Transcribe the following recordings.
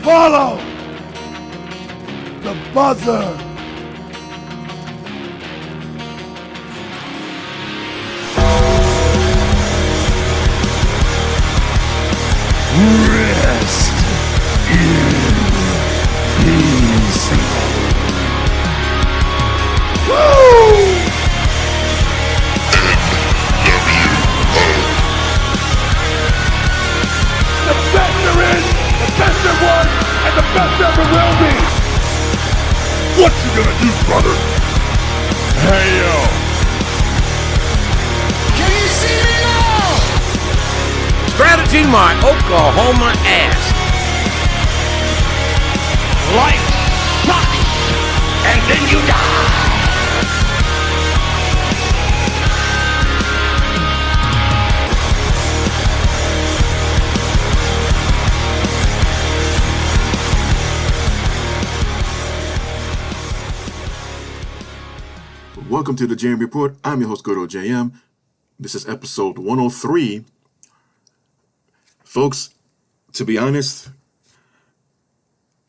Follow the buzzer. Rest in peace. Woo! The best there is, the best there was, and the best ever will be. What you gonna do, brother? Hey, yo. Can you see me now? Strategy my Oklahoma ass. Life sucks, and then you die. Welcome to the JM Report. I'm your host, GoodOlJM. This is episode 103. Folks, to be honest,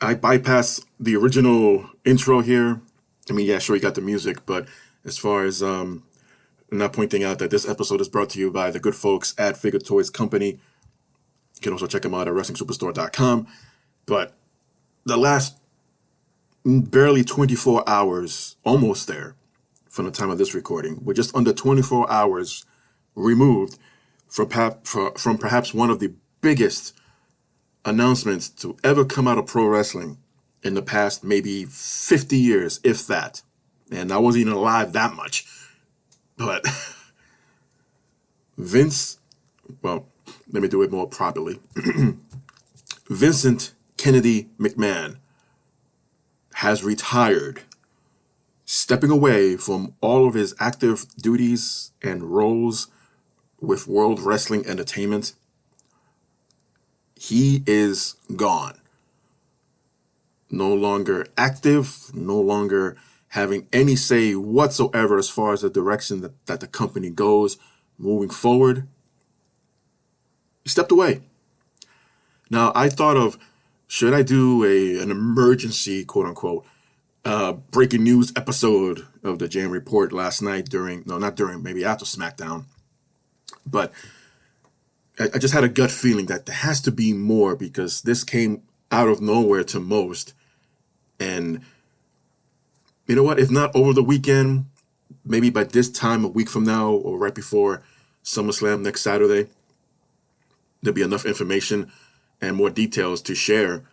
I bypassed the original intro here. I mean, yeah, sure, you got the music, but as far as not pointing out that this episode is brought to you by the good folks at Figure Toys Company. You can also check them out at WrestlingSuperstore.com. But the last barely 24 hours, almost there, from the time of this recording, we're just under 24 hours removed from perhaps one of the biggest announcements to ever come out of pro wrestling in the past maybe 50 years, if that. And I wasn't even alive that much. But Vince, well, let me do it more properly. Vincent Kennedy McMahon has retired, stepping away from all of his active duties and roles with World Wrestling Entertainment. He is gone. No longer active, no longer having any say whatsoever as far as the direction that the company goes moving forward. He stepped away. Now, I thought of, should I do an emergency, quote unquote, breaking news episode of the JM Report last night maybe after SmackDown. But I just had a gut feeling that there has to be more because this came out of nowhere to most. And you know what? If not over the weekend, maybe by this time a week from now or right before SummerSlam next Saturday, there'll be enough information and more details to share.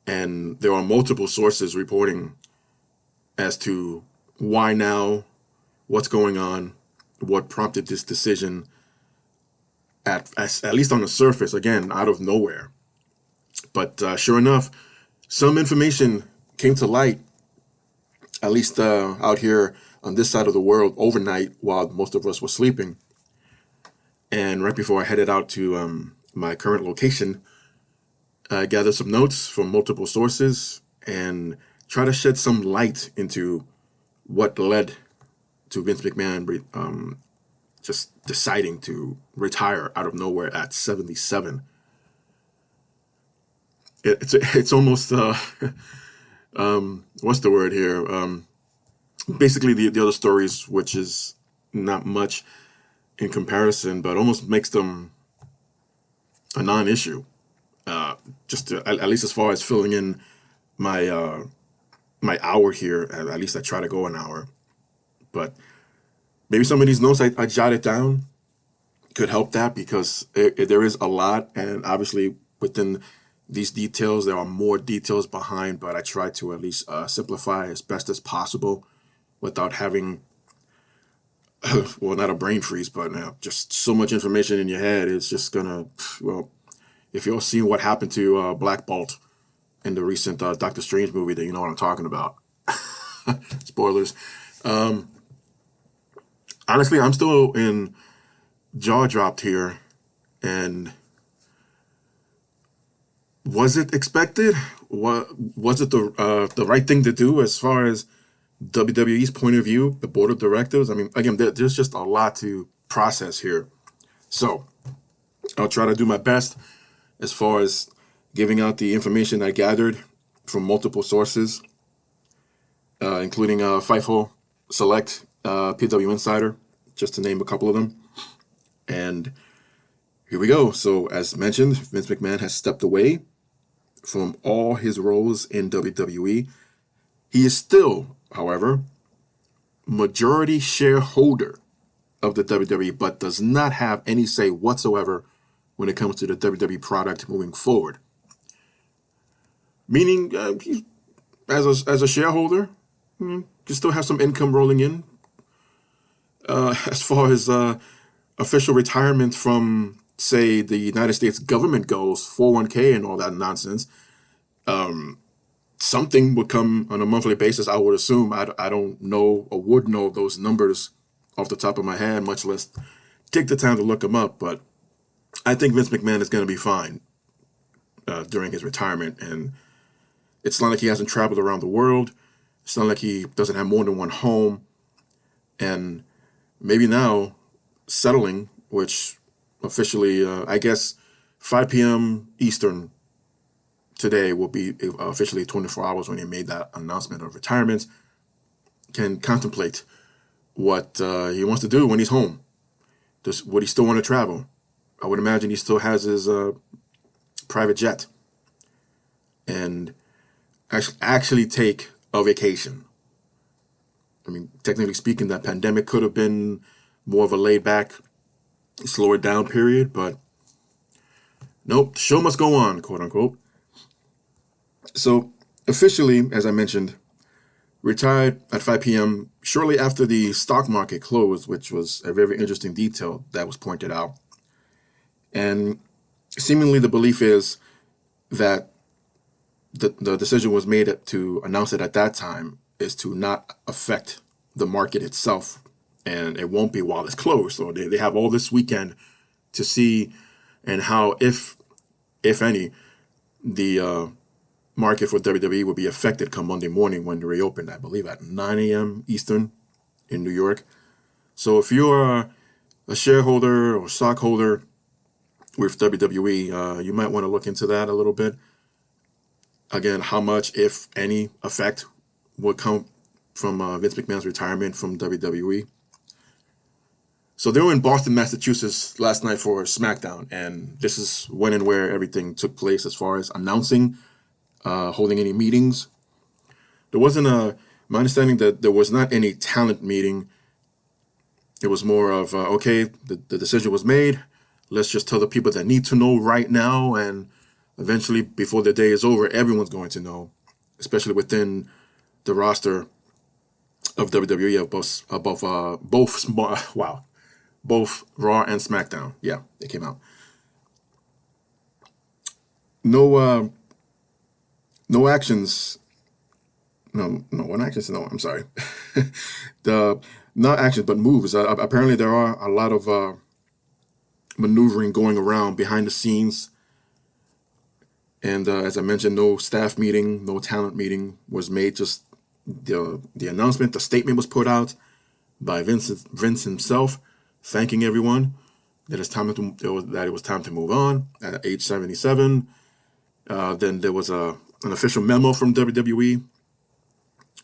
And there are multiple sources reporting as to why now, what's going on, what prompted this decision, at least on the surface, again, out of nowhere. But sure enough, some information came to light, at least out here on this side of the world overnight while most of us were sleeping. And right before I headed out to my current location, I gathered some notes from multiple sources and try to shed some light into what led to Vince McMahon just deciding to retire out of nowhere at 77. It's almost what's the word here? Basically the other stories, which is not much in comparison, but almost makes them a non-issue. Just to, at least as far as filling in my my hour here, at least I try to go an hour. But maybe some of these notes I jotted down could help that because there is a lot, and obviously within these details there are more details behind, but I try to at least simplify as best as possible without having well, not a brain freeze, but just so much information in your head. It's just gonna, well, if you're seeing what happened to Black Bolt in the recent Doctor Strange movie, then you know what I'm talking about. Spoilers. Honestly, I'm still in jaw dropped here. And was it expected? Was it the right thing to do as far as WWE's point of view, the board of directors? I mean, again, there's just a lot to process here. So I'll try to do my best as far as giving out the information I gathered from multiple sources, including FIFO Select, PW Insider, just to name a couple of them. And here we go. So as mentioned, Vince McMahon has stepped away from all his roles in WWE. He is still, however, majority shareholder of the WWE, but does not have any say whatsoever when it comes to the WWE product moving forward. Meaning, as a shareholder, you still have some income rolling in. As far as official retirement from, say, the United States government goes, 401k and all that nonsense, something would come on a monthly basis, I would assume. I don't know or would know those numbers off the top of my head, much less take the time to look them up. But I think Vince McMahon is going to be fine during his retirement. And it's not like he hasn't traveled around the world. It's not like he doesn't have more than one home. And maybe now settling, which officially, I guess, 5 p.m. Eastern today will be officially 24 hours when he made that announcement of retirement, can contemplate what he wants to do when he's home. Would he still want to travel? I would imagine he still has his private jet and actually take a vacation. I mean, technically speaking, that pandemic could have been more of a laid back, slower down period, but nope, the show must go on, quote unquote. So officially, as I mentioned, retired at 5 p.m. shortly after the stock market closed, which was a very interesting detail that was pointed out. And seemingly the belief is that the decision was made to announce it at that time is to not affect the market itself, and it won't be while it's closed. So they have all this weekend to see and how, if any, the market for WWE will be affected come Monday morning when they reopen, I believe at 9 a.m. Eastern in New York. So if you're a shareholder or stockholder with WWE, you might want to look into that a little bit. Again, how much, if any, effect would come from Vince McMahon's retirement from WWE. So they were in Boston, Massachusetts last night for SmackDown, and this is when and where everything took place as far as announcing, holding any meetings. There wasn't my understanding that there was not any talent meeting. It was more of, okay, the decision was made. Let's just tell the people that need to know right now, and eventually, before the day is over, everyone's going to know, especially within the roster of WWE both Raw and SmackDown. Yeah, they came out. No actions. No, what actions? No, I'm sorry. Not actions, but moves. Apparently, there are a lot of maneuvering going around behind the scenes. And as I mentioned, no staff meeting, no talent meeting was made. Just the announcement, the statement was put out by Vince himself, thanking everyone that it was time to move on at age 77. Then there was an official memo from WWE,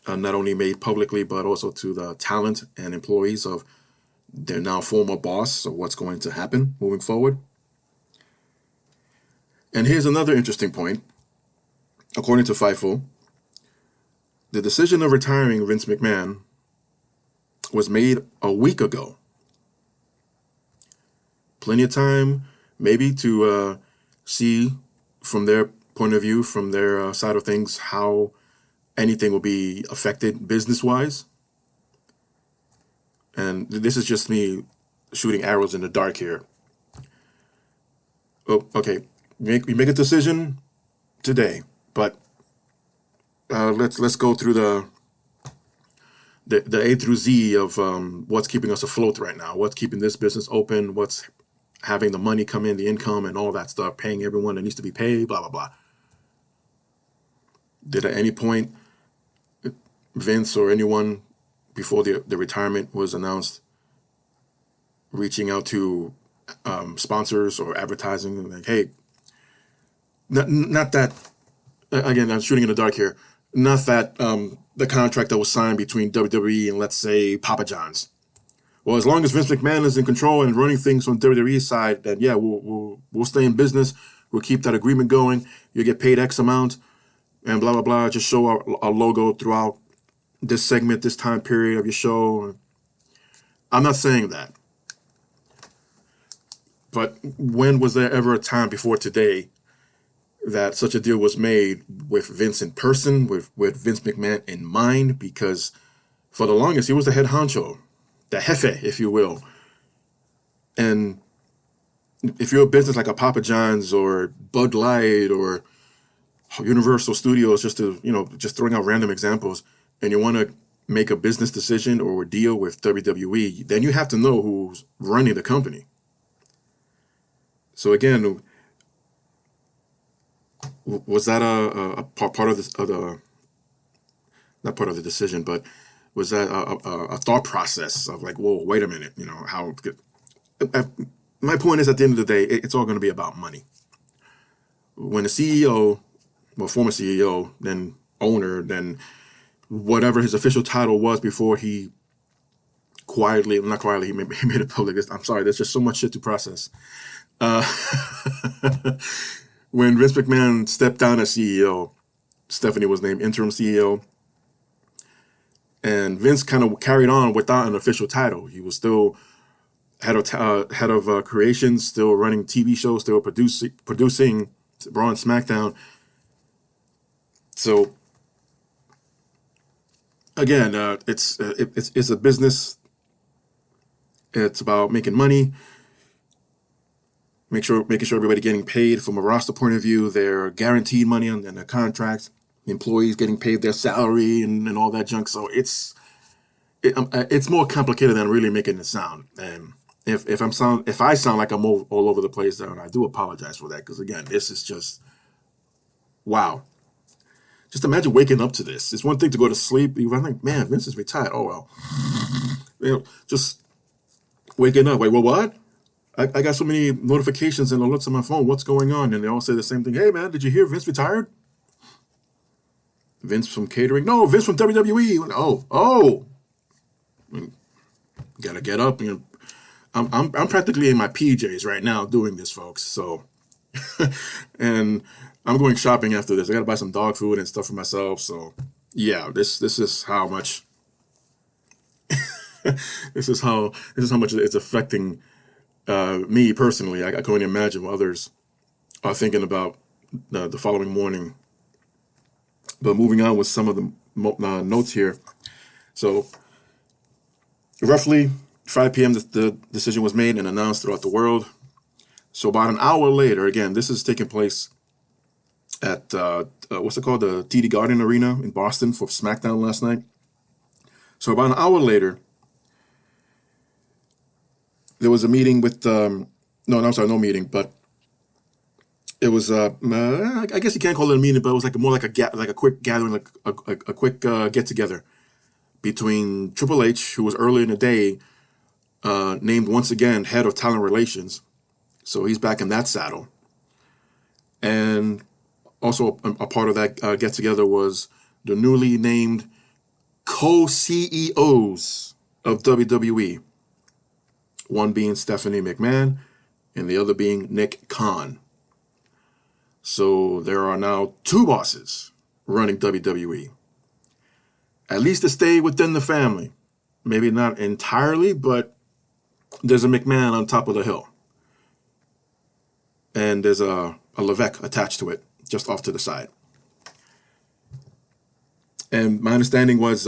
not only made publicly but also to the talent and employees of their now former boss. So what's going to happen moving forward? And here's another interesting point. According to FIFO, the decision of retiring Vince McMahon was made a week ago. Plenty of time, maybe, to see from their point of view, from their side of things, how anything will be affected business-wise. And this is just me shooting arrows in the dark here. Oh, okay. We make a decision today, but let's go through the A through Z of what's keeping us afloat right now, what's keeping this business open, what's having the money come in, the income, and all that stuff, paying everyone that needs to be paid, blah blah blah. Did at any point Vince or anyone before the retirement was announced reaching out to sponsors or advertising like, hey, not that, again, I'm shooting in the dark here. Not that the contract that was signed between WWE and, let's say, Papa John's. Well, as long as Vince McMahon is in control and running things on WWE's side, then yeah, we'll stay in business. We'll keep that agreement going. You get paid X amount, and blah blah blah. Just show our logo throughout this segment, this time period of your show. I'm not saying that, but when was there ever a time before today that such a deal was made with Vince in person, with Vince McMahon in mind? Because for the longest, he was the head honcho, the jefe, if you will. And if you're a business like a Papa John's or Bud Light or Universal Studios, just throwing out random examples, and you want to make a business decision or a deal with WWE, then you have to know who's running the company. So again, was that a part of the not part of the decision, but was that a thought process of like, whoa, wait a minute, how? My point is, at the end of the day, it's all going to be about money. When the CEO, well, former CEO, then owner, then whatever his official title was before he not quietly, he made it public. I'm sorry, there's just so much shit to process. When Vince McMahon stepped down as CEO, Stephanie was named interim CEO, and Vince kind of carried on without an official title. He was still head of creations, still running TV shows, still producing Raw and SmackDown. So again, it's a business. It's about making money. Making sure everybody getting paid from a roster point of view. They're guaranteed money on their contracts. The employees getting paid their salary and all that junk. So it's more complicated than really making it sound. And if I sound like I'm all over the place, then I do apologize for that. Because again, this is just wow. Just imagine waking up to this. It's one thing to go to sleep. I'm like, man, Vince is retired. Oh well. Just waking up. Wait, well, what? I got so many notifications and alerts on my phone. What's going on? And they all say the same thing. Hey, man, did you hear Vince retired? Vince from catering? No, Vince from WWE. Oh. Gotta get up. I'm practically in my PJs right now doing this, folks. So, and I'm going shopping after this. I gotta buy some dog food and stuff for myself. So, yeah, this is how much. this is how much it's affecting. Me personally. I can only imagine what others are thinking about the following morning. But moving on with some of the notes here. So roughly 5 p.m. the decision was made and announced throughout the world. So about an hour later, again, this is taking place at what's it called, the TD Garden Arena in Boston for SmackDown last night. So about an hour later, there was a meeting with no meeting, but it was I guess you can't call it a meeting, but it was more like a quick gathering, like a quick get together between Triple H, who was earlier in the day named once again head of talent relations, so he's back in that saddle, and also a part of that get together was the newly named co-CEOs of WWE. One being Stephanie McMahon, and the other being Nick Khan. So there are now 2 bosses running WWE. At least to stay within the family. Maybe not entirely, but there's a McMahon on top of the hill. And there's a Levesque attached to it, just off to the side. And my understanding was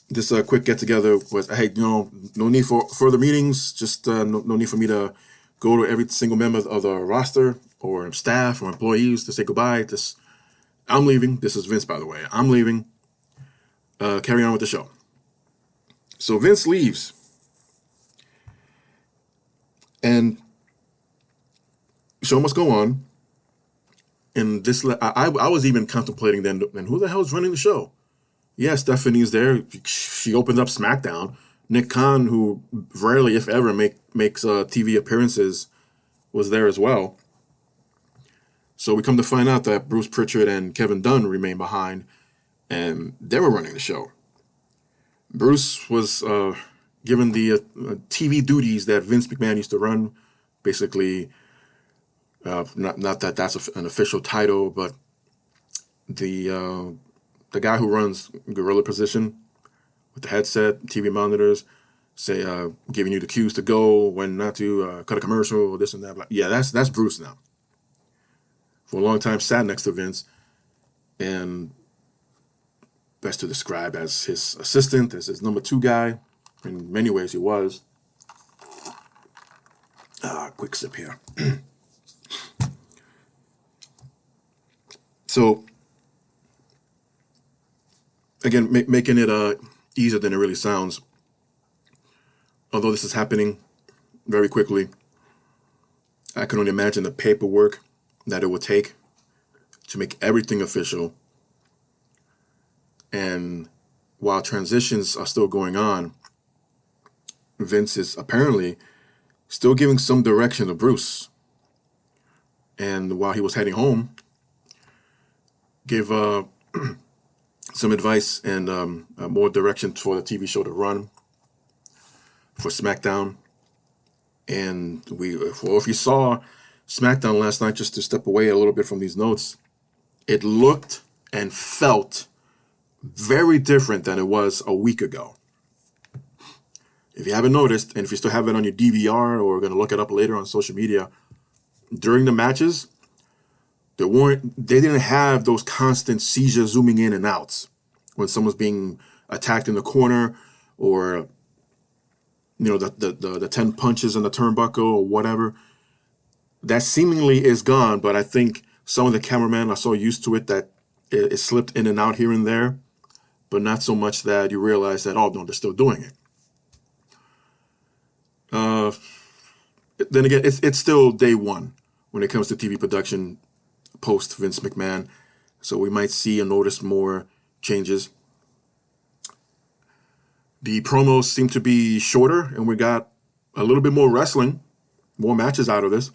this quick get-together was, hey, no need for further meetings, just no need for me to go to every single member of the roster or staff or employees to say goodbye. I'm leaving. This is Vince, by the way. I'm leaving. Carry on with the show. So Vince leaves. And show must go on. And I was even contemplating then who the hell is running the show? Yeah, Stephanie's there. She opened up SmackDown. Nick Khan, who rarely, if ever, makes TV appearances, was there as well. So we come to find out that Bruce Pritchard and Kevin Dunn remained behind, and they were running the show. Bruce was given the TV duties that Vince McMahon used to run. Basically, not that that's an official title, but the guy who runs Gorilla Position with the headset, TV monitors, say giving you the cues to go, when not to, cut a commercial, this and that. Blah. Yeah, that's Bruce now. For a long time, sat next to Vince, and best to describe as his assistant, as his number 2 guy. In many ways, he was. Quick sip here. So, again, making it easier than it really sounds. Although this is happening very quickly, I can only imagine the paperwork that it would take to make everything official. And while transitions are still going on, Vince is apparently still giving some direction to Bruce. And while he was heading home, give some advice and more direction for the TV show to run for SmackDown. And if you saw SmackDown last night, just to step away a little bit from these notes, it looked and felt very different than it was a week ago. If you haven't noticed, and if you still have it on your DVR or going to look it up later on social media, during the matches, they didn't have those constant seizure zooming in and outs when someone's being attacked in the corner, or the 10 punches in the turnbuckle or whatever. That seemingly is gone, but I think some of the cameramen are so used to it that it slipped in and out here and there, but not so much that you realize that, oh no, they're still doing it. Then again, it's still day one when it comes to TV production post Vince McMahon, so we might see and notice more changes. The promos seem to be shorter, and we got a little bit more wrestling, more matches out of this.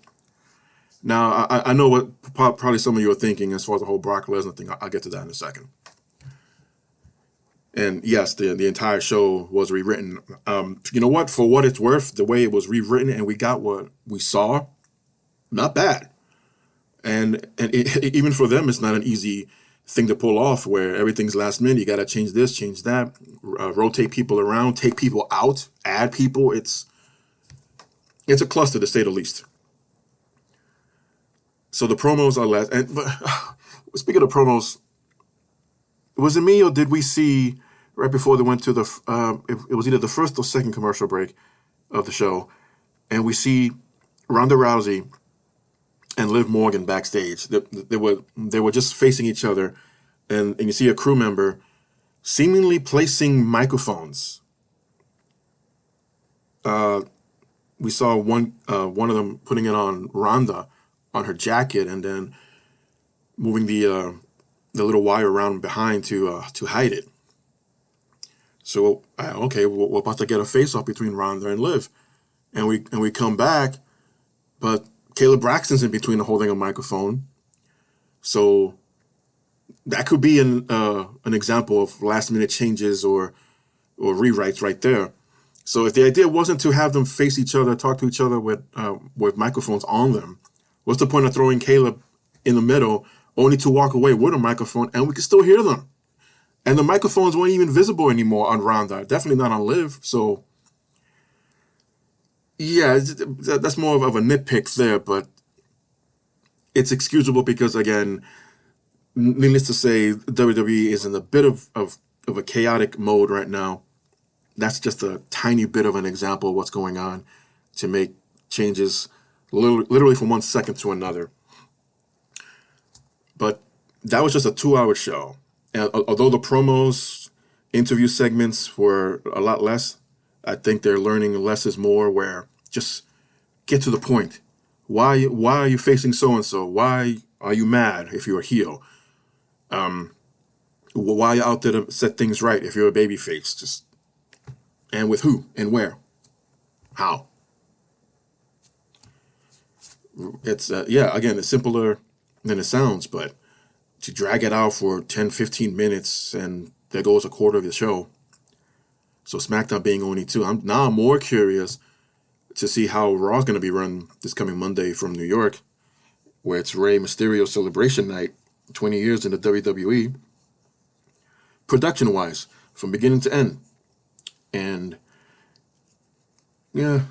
Now, I know what probably some of you are thinking as far as the whole Brock Lesnar thing. I'll get to that in a second. And yes, the entire show was rewritten. You know what? For what it's worth, the way it was rewritten and we got what we saw, not bad. And even for them, it's not an easy thing to pull off, where everything's last minute. You got to change this, change that, rotate people around, take people out, add people. It's a cluster, to say the least. So the promos are less. But speaking of promos, was it me or did we see right before they went to it was either the first or second commercial break of the show, and we see Ronda Rousey and Liv Morgan backstage. They were just facing each other, and you see a crew member seemingly placing microphones. We saw one of them putting it on Ronda on her jacket, and then moving the little wire around behind to hide it. So okay, we're about to get a face-off between Ronda and Liv, and we come back, but Caleb Braxton's in between holding a microphone. So that could be an example of last-minute changes or rewrites right there. So if the idea wasn't to have them face each other, talk to each other with microphones on them, what's the point of throwing Caleb in the middle only to walk away with a microphone and we can still hear them? And the microphones weren't even visible anymore on Ronda, definitely not on Liv. So yeah, that's more of a nitpick there, but it's excusable because, again, needless to say, WWE is in a bit of a chaotic mode right now. That's just a tiny bit of an example of what's going on to make changes literally from one second to another. But that was just a 2-hour show. And although the promos, interview segments were a lot less, I think they're learning less is more, where just get to the point. Why are you facing so-and-so? Why are you mad if you're a heel? Why are you out there to set things right if you're a babyface? Just, and with who and where? How? It's, again, it's simpler than it sounds, but to drag it out for 10, 15 minutes and there goes a quarter of the show. So SmackDown being only 2, I'm more curious to see how Raw's going to be run this coming Monday from New York, where it's Rey Mysterio Celebration Night, 20 years in the WWE, production-wise, from beginning to end. And, yeah,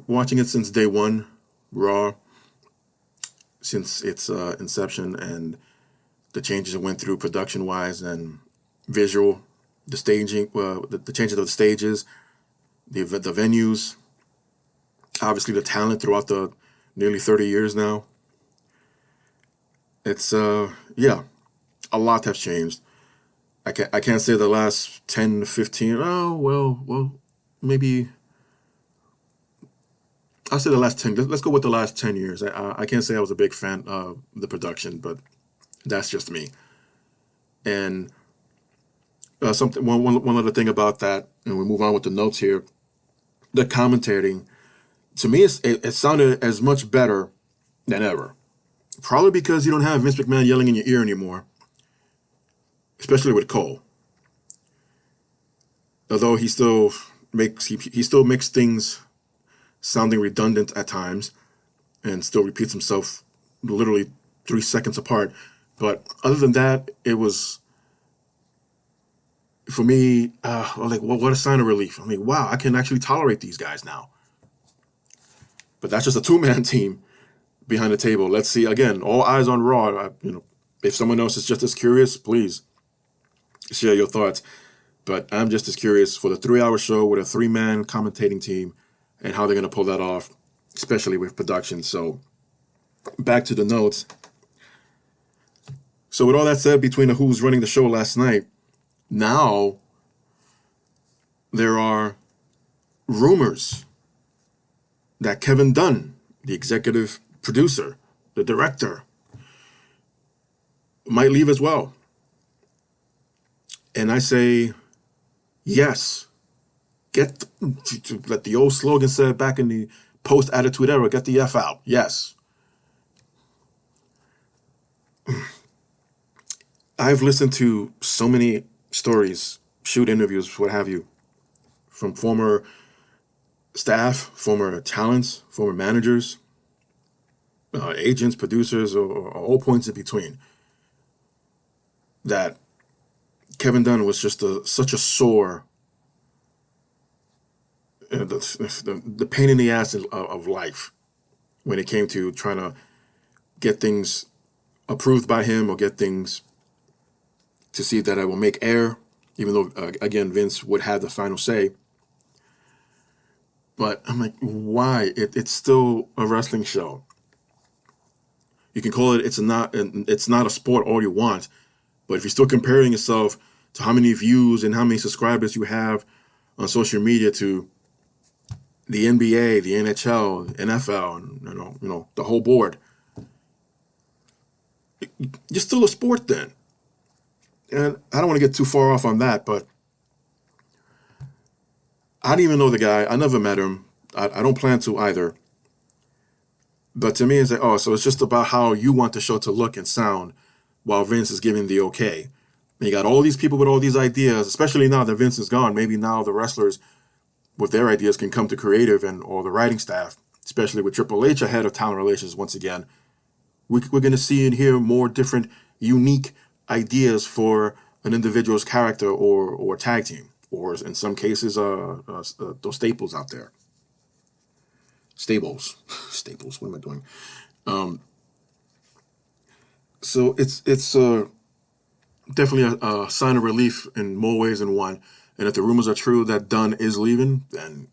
watching it since day one, Raw, since its inception, and the changes it went through production-wise and visual, the staging, the changes of the stages, the venues, obviously the talent throughout the nearly 30 years now. It's yeah, a lot has changed. I can't say the last 10 to 15. Oh well, maybe I'll say the last 10. Let's go with the last 10 years. I can't say I was a big fan of the production, but that's just me. And one other thing about that, and we move on with the notes here. The commentating, to me, it sounded as much better than ever. Probably because you don't have Vince McMahon yelling in your ear anymore, especially with Cole. Although he still makes things sounding redundant at times, and still repeats himself literally 3 seconds apart. But other than that, it was, for me, like, well, what a sign of relief. I mean, wow, I can actually tolerate these guys now. But that's just a 2-man team behind the table. Let's see, again, all eyes on Raw. If someone else is just as curious, please share your thoughts. But I'm just as curious for the 3-hour show with a 3-man commentating team and how they're going to pull that off, especially with production. So back to the notes. So with all that said, between the who's running the show last night, now there are rumors that Kevin Dunn, the executive producer, the director, might leave as well. And I say, yes. Let the old slogan said back in the post-Attitude Era, get the F out. Yes. I've listened to so many stories, shoot interviews, what have you, from former staff, former talents, former managers, agents, producers, or all points in between, that Kevin Dunn was just such a sore, the pain in the ass of life when it came to trying to get things approved by him or get things to see that I will make air, even though, again, Vince would have the final say. But I'm like, why? It's still a wrestling show. You can call it, it's not a sport all you want, but if you're still comparing yourself to how many views and how many subscribers you have on social media to the NBA, the NHL, NFL, and the whole board, you're still a sport then. And I don't want to get too far off on that, but I didn't even know the guy. I never met him. I don't plan to either. But to me, it's like, so it's just about how you want the show to look and sound while Vince is giving the okay. And you got all these people with all these ideas, especially now that Vince is gone. Maybe now the wrestlers with their ideas can come to creative or the writing staff, especially with Triple H ahead of talent relations once again. We're going to see and hear more different, unique ideas for an individual's character or tag team, or in some cases, those staples out there. Staples. What am I doing? So it's definitely a sign of relief in more ways than one. And if the rumors are true that Dunn is leaving, then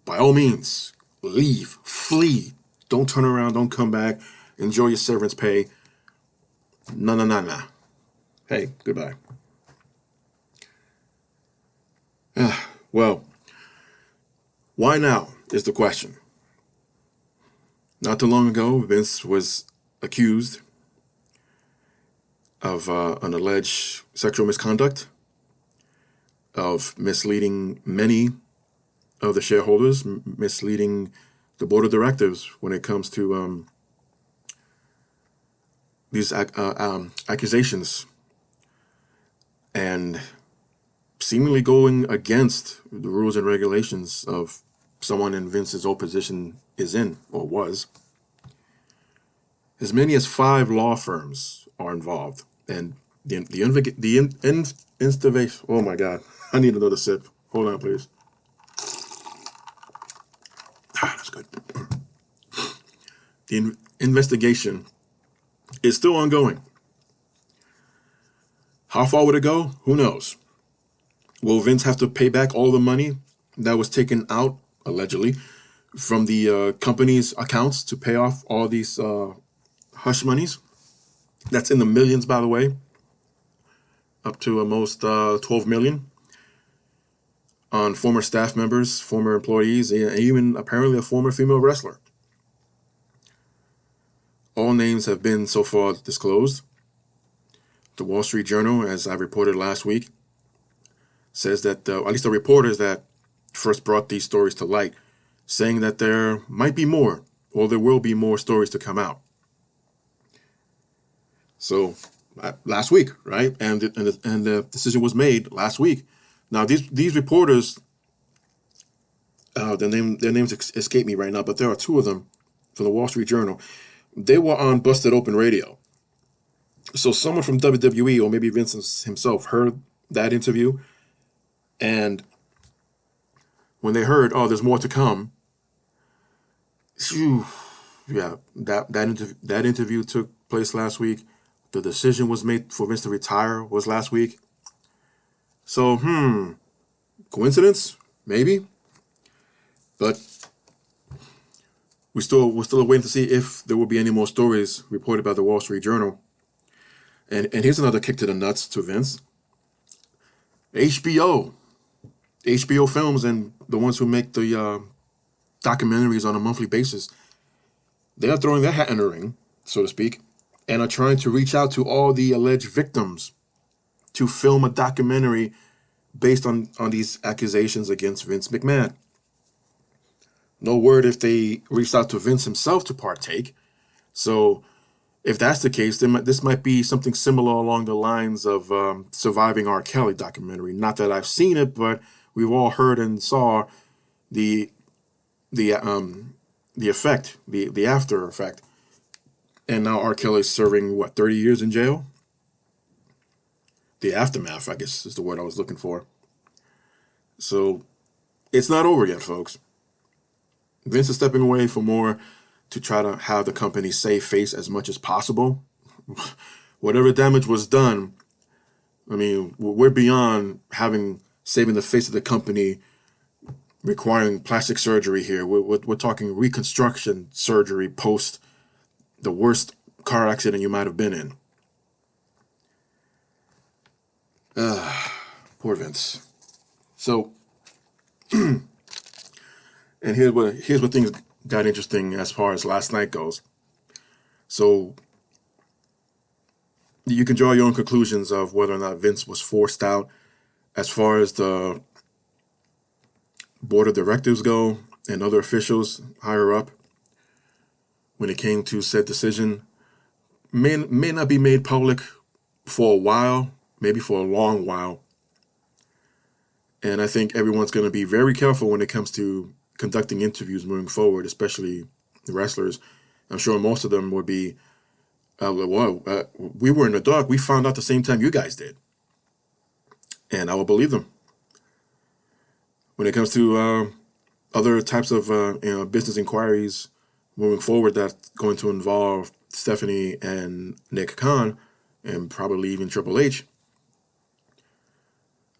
by all means, leave, flee. Don't turn around, don't come back. Enjoy your severance pay. Nah. Hey, goodbye. Well, why now is the question. Not too long ago, Vince was accused of an alleged sexual misconduct, of misleading many of the shareholders, misleading the board of directors when it comes to accusations and seemingly going against the rules and regulations of someone in Vince's old position is in or was. As many as 5 law firms are involved, and instigation. Oh my God, I need another sip. Hold on, please. That's good. The investigation is still ongoing. How far would it go? Who knows? Will Vince have to pay back all the money that was taken out, allegedly, from the company's accounts to pay off all these hush monies? That's in the millions, by the way, up to almost 12 million on former staff members, former employees, and even apparently a former female wrestler. All names have been so far disclosed. The Wall Street Journal, as I reported last week, says that, at least the reporters that first brought these stories to light, saying that there might be more, or there will be more stories to come out. So, last week, right? And the decision was made last week. Now, these reporters, their names escape me right now, but there are 2 of them from the Wall Street Journal. They were on Busted Open Radio. So someone from WWE, or maybe Vince himself, heard that interview, and when they heard, oh, there's more to come, yeah, that interview took place last week. The decision was made for Vince to retire was last week. So, coincidence? Maybe. But we're still waiting to see if there will be any more stories reported by the Wall Street Journal. And here's another kick to the nuts to Vince. HBO Films, and the ones who make the documentaries on a monthly basis, they are throwing their hat in the ring, so to speak, and are trying to reach out to all the alleged victims to film a documentary based on these accusations against Vince McMahon. No word if they reached out to Vince himself to partake. So if that's the case, then this might be something similar along the lines of Surviving R. Kelly documentary. Not that I've seen it, but we've all heard and saw the effect, the after effect. And now R. Kelly's serving, 30 years in jail? The aftermath, I guess, is the word I was looking for. So it's not over yet, folks. Vince is stepping away for more to try to have the company save face as much as possible. Whatever damage was done, I mean, we're beyond saving the face of the company requiring plastic surgery here. We're talking reconstruction surgery post the worst car accident you might have been in. Poor Vince. So, and here's where things got interesting as far as last night goes. So, you can draw your own conclusions of whether or not Vince was forced out. As far as the board of directors go and other officials higher up, when it came to said decision, may not be made public for a while, maybe for a long while. And I think everyone's going to be very careful when it comes to conducting interviews moving forward, especially the wrestlers. I'm sure most of them would be, we were in the dark. We found out the same time you guys did. And I will believe them. When it comes to other types of business inquiries moving forward that's going to involve Stephanie and Nick Khan, and probably even Triple H,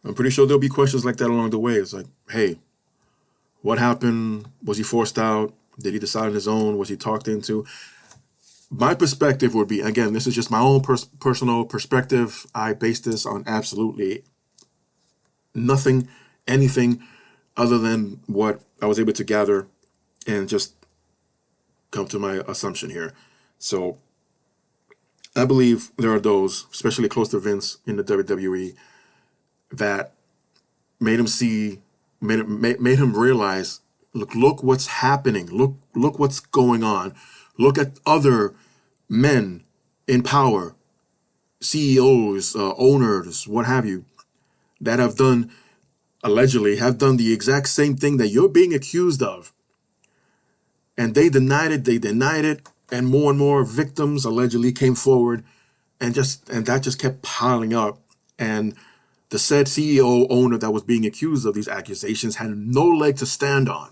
I'm pretty sure there'll be questions like that along the way. It's like, hey, what happened? Was he forced out? Did he decide on his own? Was he talked into? My perspective would be, again, this is just my own personal perspective. I base this on absolutely nothing, anything other than what I was able to gather and just come to my assumption here. So I believe there are those, especially close to Vince in the WWE, that made him realize, look what's happening. Look what's going on. Look at other men in power, CEOs, owners, what have you, that have done, allegedly, have done the exact same thing that you're being accused of. And they denied it, and more victims allegedly came forward, and that just kept piling up. And the said CEO owner that was being accused of these accusations had no leg to stand on.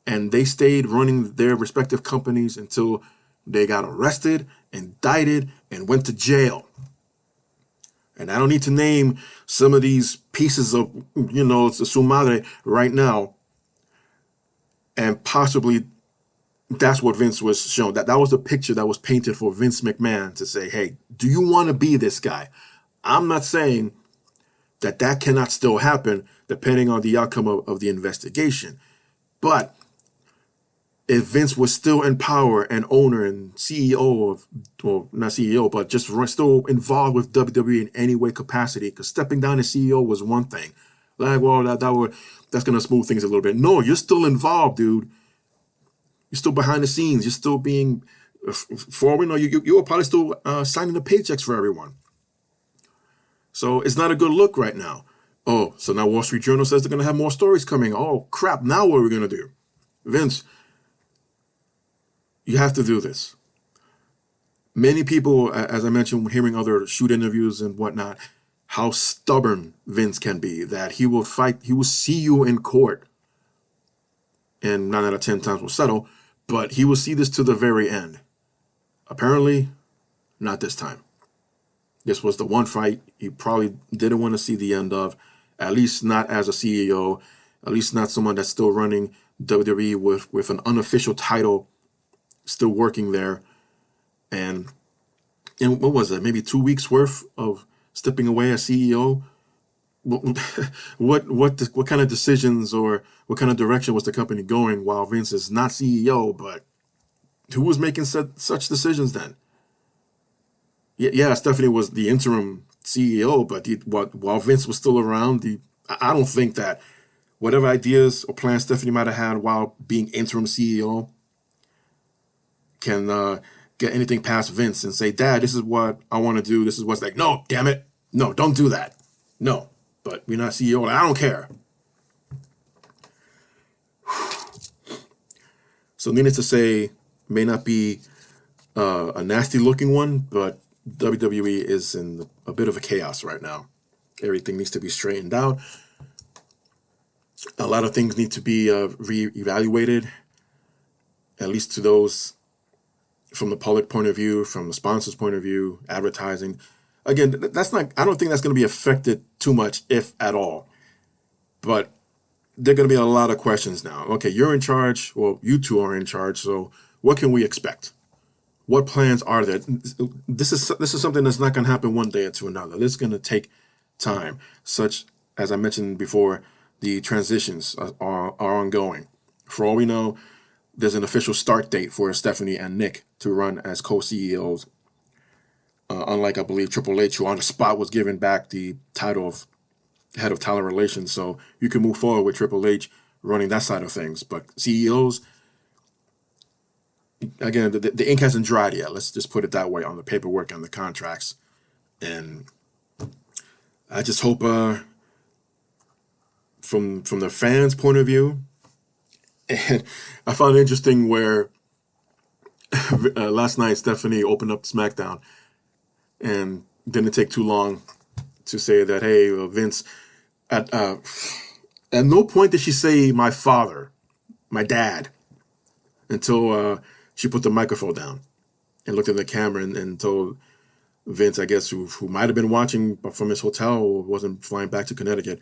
And they stayed running their respective companies until they got arrested, indicted, and went to jail. And I don't need to name some of these pieces of, su madre right now. And possibly that's what Vince was shown. That was the picture that was painted for Vince McMahon to say, hey, do you want to be this guy? I'm not saying that cannot still happen depending on the outcome of the investigation. But if Vince was still in power and owner and CEO of, well, not CEO, but just still involved with WWE in any way capacity, because stepping down as CEO was one thing. Like, well, that's going to smooth things a little bit. No, you're still involved, dude. You're still behind the scenes. You're still being, for all we know, you are probably still signing the paychecks for everyone. So it's not a good look right now. Oh, so now Wall Street Journal says they're going to have more stories coming. Oh, crap. Now what are we going to do? Vince, you have to do this. Many people, as I mentioned, hearing other shoot interviews and whatnot, how stubborn Vince can be, that he will fight, he will see you in court, and 9 out of 10 times will settle, but he will see this to the very end. Apparently, not this time. This was the one fight he probably didn't want to see the end of, at least not as a CEO, at least not someone that's still running WWE with an unofficial title, still working there. And what was it? Maybe 2 weeks worth of stepping away as CEO. What kind of decisions or what kind of direction was the company going while Vince is not CEO? But who was making such decisions then? Yeah, Stephanie was the interim CEO, but while Vince was still around, I don't think that whatever ideas or plans Stephanie might have had while being interim CEO can get anything past Vince and say, Dad, this is what I want to do. This is what's like, no, damn it. No, don't do that. No, but we're not CEO. I don't care. So needless to say, may not be a nasty looking one, but WWE is in a bit of a chaos right now. Everything needs to be straightened out. A lot of things need to be re-evaluated, at least to those from the public point of view, from the sponsor's point of view, advertising. Again, I don't think that's going to be affected too much, if at all. But there are going to be a lot of questions now. Okay, you're in charge. Well, you two are in charge. So what can we expect? What plans are there? This is something that's not going to happen one day or to another. This is going to take time. Such as I mentioned before, the transitions are ongoing. For all we know, there's an official start date for Stephanie and Nick to run as co-CEOs. Unlike, I believe, Triple H, who on the spot was given back the title of head of talent relations. So you can move forward with Triple H running that side of things. But CEOs, again, the ink hasn't dried yet. Let's just put it that way on the paperwork and the contracts. And I just hope from the fans' point of view, and I found it interesting where last night Stephanie opened up SmackDown and didn't take too long to say that, hey, Vince, at no point did she say my father, my dad, until she put the microphone down and looked at the camera and told Vince, I guess, who might have been watching from his hotel or wasn't flying back to Connecticut,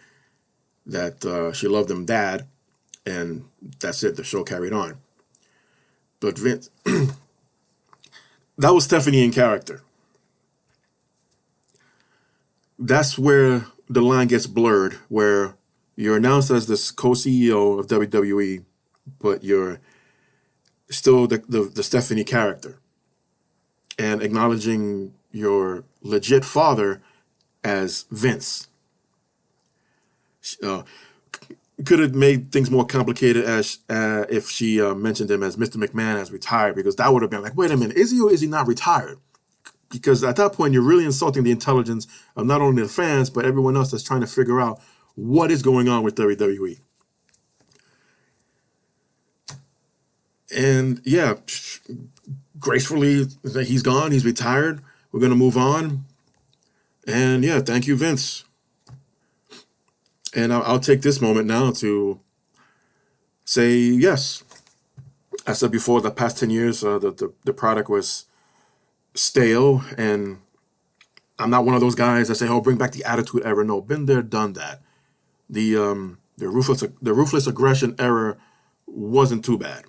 that she loved him, Dad, and that's it. The show carried on. But Vince, that was Stephanie in character. That's where the line gets blurred, where you're announced as this co-CEO of WWE, but you're still the Stephanie character, and acknowledging your legit father as Vince. Could have made things more complicated as if she mentioned him as Mr. McMahon as retired, because that would have been like, wait a minute, is he or is he not retired? because at that point, you're really insulting the intelligence of not only the fans, but everyone else that's trying to figure out what is going on with WWE. And yeah, gracefully, he's gone. He's retired. We're going to move on. And yeah, thank you, Vince. And I'll take this moment now to say yes. I said before, the past 10 years, the product was stale. And I'm not one of those guys that say, oh, bring back the Attitude Era. No, been there, done that. The ruthless aggression era wasn't too bad.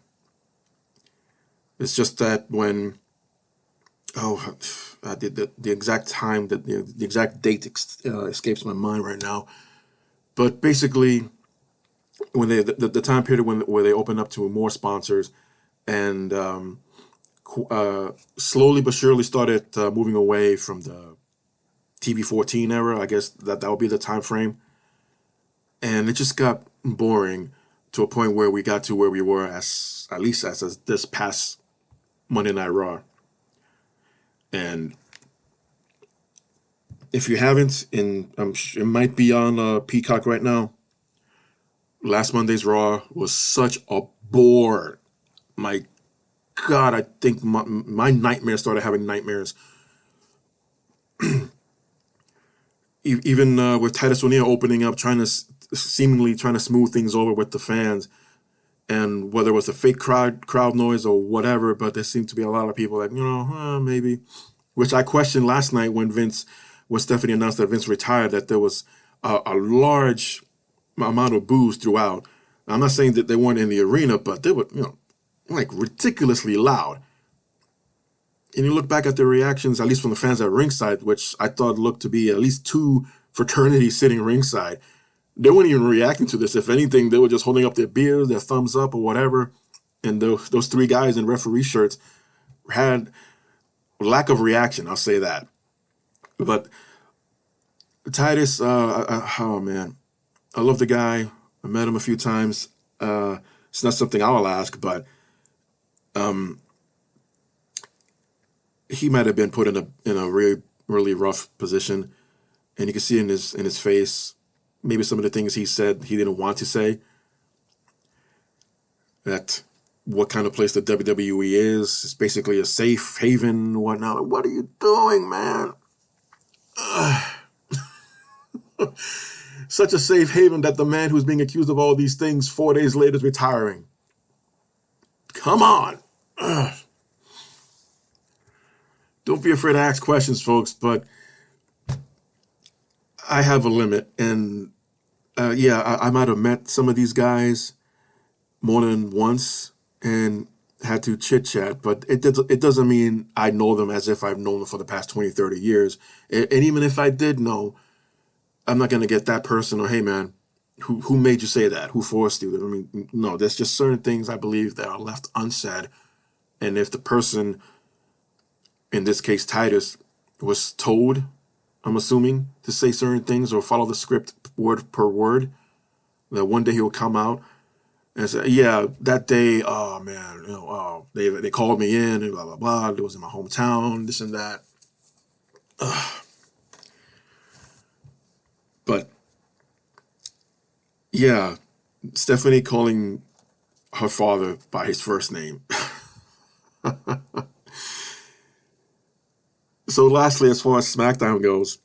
It's just that when, the exact time, the exact date escapes my mind right now. But basically, when the time period where they opened up to more sponsors, and slowly but surely started moving away from the TV14 era. I guess that would be the time frame. And it just got boring to a point where we got to where we were at least as this past Monday Night Raw. And if you haven't, it might be on Peacock right now. Last Monday's Raw was such a bore. My God, I think my nightmares started having nightmares. Even with Titus O'Neil opening up, seemingly trying to smooth things over with the fans, and whether it was a fake crowd noise or whatever, but there seemed to be a lot of people like, maybe, which I questioned last night when Stephanie announced that Vince retired, that there was a large amount of boos throughout. I'm not saying that they weren't in the arena, but they were, like ridiculously loud. And you look back at the reactions, at least from the fans at ringside, which I thought looked to be at least two fraternities sitting ringside. They weren't even reacting to this. If anything, they were just holding up their beers, their thumbs up or whatever. And those three guys in referee shirts had lack of reaction, I'll say that. But Titus, oh man, I love the guy. I met him a few times. It's not something I'll ask, but he might have been put in a really, really rough position, and you can see in his face maybe some of the things he said he didn't want to say. That what kind of place the WWE is. It's basically a safe haven, whatnot. What are you doing, man? Such a safe haven that the man who's being accused of all these things 4 days later is retiring. Come on. Don't be afraid to ask questions, folks, but I have a limit. And I might have met some of these guys more than once and had to chit-chat, but it doesn't mean I know them as if I've known them for the past 20, 30 years. And even if I did know, I'm not going to get that person or, hey, man, who made you say that? Who forced you? I mean, no, there's just certain things I believe that are left unsaid. And if the person, in this case, Titus, was told, I'm assuming, to say certain things or follow the script word per word, that one day he will come out and say, yeah, that day, oh, man, they called me in and blah, blah, blah. It was in my hometown, this and that. But, yeah, Stephanie calling her father by his first name. So lastly, as far as SmackDown goes,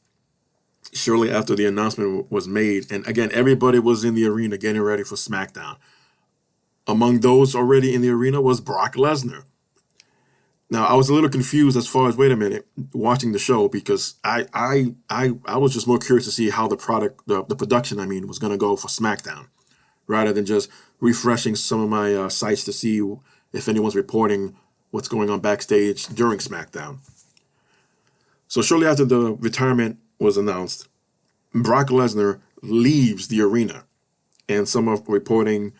shortly after the announcement was made, and again, everybody was in the arena getting ready for SmackDown. Among those already in the arena was Brock Lesnar. Now, I was a little confused as far as, wait a minute, watching the show, because I was just more curious to see how the production, was going to go for SmackDown, rather than just refreshing some of my sites to see if anyone's reporting what's going on backstage during SmackDown. So shortly after the retirement was announced, Brock Lesnar leaves the arena, and some are reporting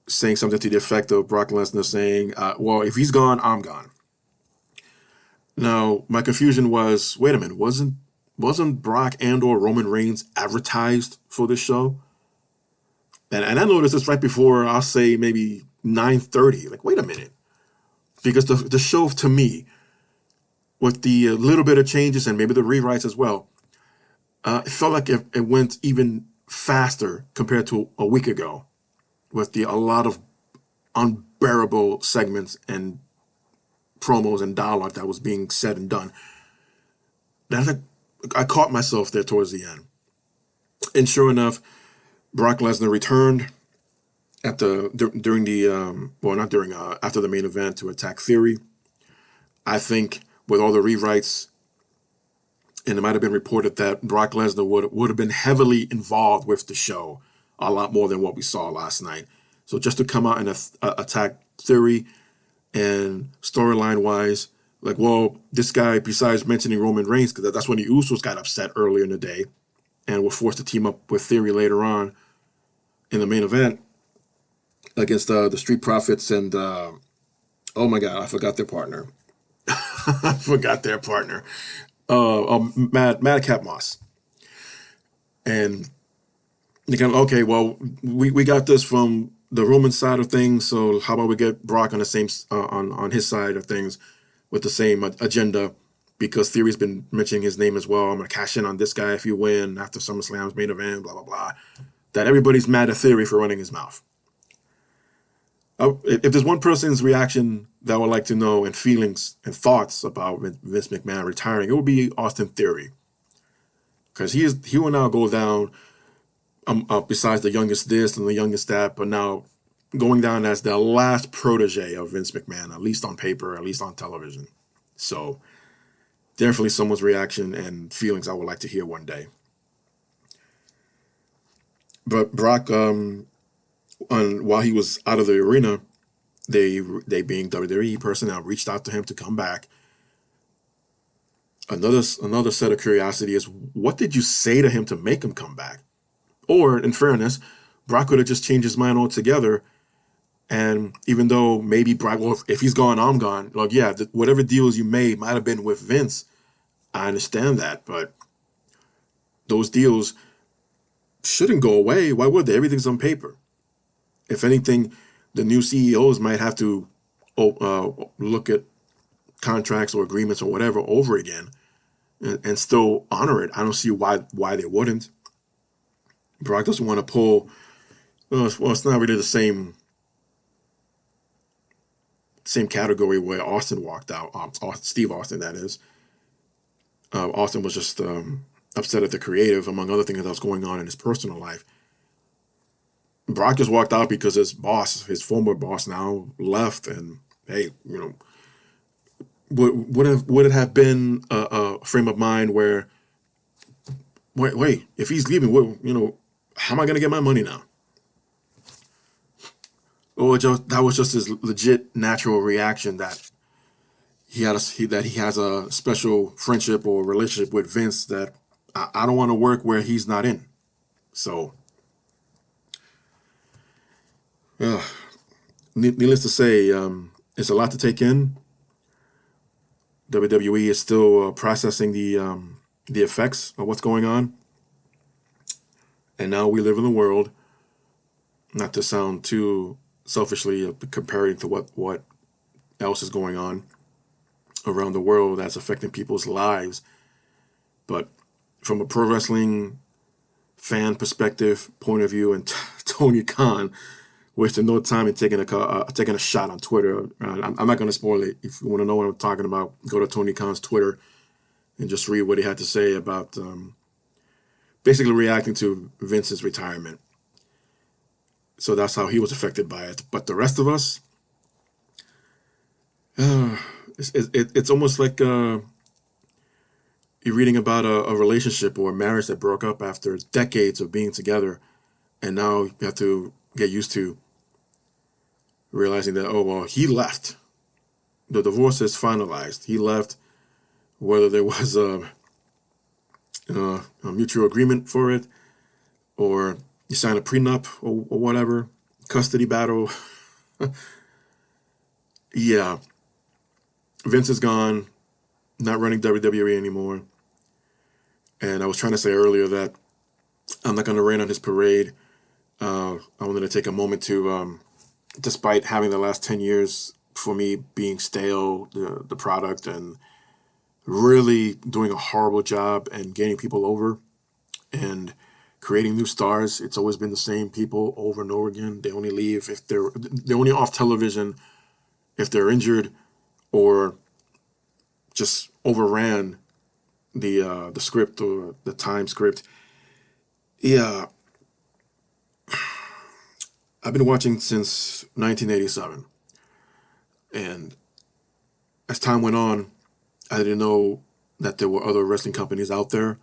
saying something to the effect of Brock Lesnar saying, well, if he's gone, I'm gone. Now, my confusion was, wait a minute, wasn't Brock and or Roman Reigns advertised for this show? And I noticed this right before, I'll say maybe 9:30. Like, wait a minute. Because the show, to me, with the little bit of changes and maybe the rewrites as well, it felt like it went even faster compared to a week ago, with a lot of unbearable segments and promos and dialogue that was being said and done. I caught myself there towards the end. And sure enough, Brock Lesnar returned after the main event to attack Theory. I think with all the rewrites, and it might have been reported that Brock Lesnar would have been heavily involved with the show, a lot more than what we saw last night. So just to come out and attack Theory, and storyline wise, like, well, this guy, besides mentioning Roman Reigns, because that's when the Usos got upset earlier in the day and were forced to team up with Theory later on in the main event against the Street Profits and, oh my God, I forgot their partner. Madcap Moss. And they kind of, okay, well, we got this from the Roman side of things, so how about we get Brock on the same on his side of things with the same agenda, because Theory's been mentioning his name as well. I'm gonna cash in on this guy if you win after SummerSlam's main event, blah blah blah. That everybody's mad at Theory for running his mouth. If there's one person's reaction that I would like to know, and feelings and thoughts about Vince McMahon retiring, it would be Austin Theory, because he will now go down. Besides the youngest this and the youngest that, but now going down as the last protege of Vince McMahon, at least on paper, at least on television. So definitely someone's reaction and feelings I would like to hear one day. But Brock, while he was out of the arena, they being WWE personnel reached out to him to come back. Another set of curiosity is, what did you say to him to make him come back? Or, in fairness, Brock could have just changed his mind altogether. And even though maybe Brock, well, if he's gone, I'm gone. Like, yeah, whatever deals you made might have been with Vince. I understand that, but those deals shouldn't go away. Why would they? Everything's on paper. If anything, the new CEOs might have to look at contracts or agreements or whatever over again and still honor it. I don't see why they wouldn't. Brock doesn't want to pull. Well, it's not really the same category where Austin walked out. Steve Austin, that is. Austin was just upset at the creative, among other things that was going on in his personal life. Brock just walked out because his former boss, now left, and hey, would it have been a frame of mind where, wait, if he's leaving, how am I going to get my money now? Or that was just his legit natural reaction that he has a special friendship or relationship with Vince that I don't want to work where he's not in. So, needless to say, it's a lot to take in. WWE is still processing the effects of what's going on. And now we live in a world, not to sound too selfishly comparing to what else is going on around the world that's affecting people's lives, but from a pro wrestling fan perspective, point of view, and Tony Khan wasting no time in taking a shot on Twitter. I'm not going to spoil it. If you want to know what I'm talking about, go to Tony Khan's Twitter and just read what he had to say about basically reacting to Vince's retirement. So that's how he was affected by it. But the rest of us, it's almost like you're reading about a relationship or a marriage that broke up after decades of being together, and now you have to get used to realizing that, oh, well, he left. The divorce is finalized. He left, whether there was a mutual agreement for it, or you sign a prenup or whatever, custody battle. Yeah. Vince is gone, not running WWE anymore. And I was trying to say earlier that I'm not going to rain on his parade. I wanted to take a moment to, despite having the last 10 years for me being stale, the product, and really doing a horrible job and getting people over and creating new stars. It's always been the same people over and over again. They only leave if they're only off television if they're injured or just overran the script or the time script. Yeah, I've been watching since 1987, and as time went on, I didn't know that there were other wrestling companies out there.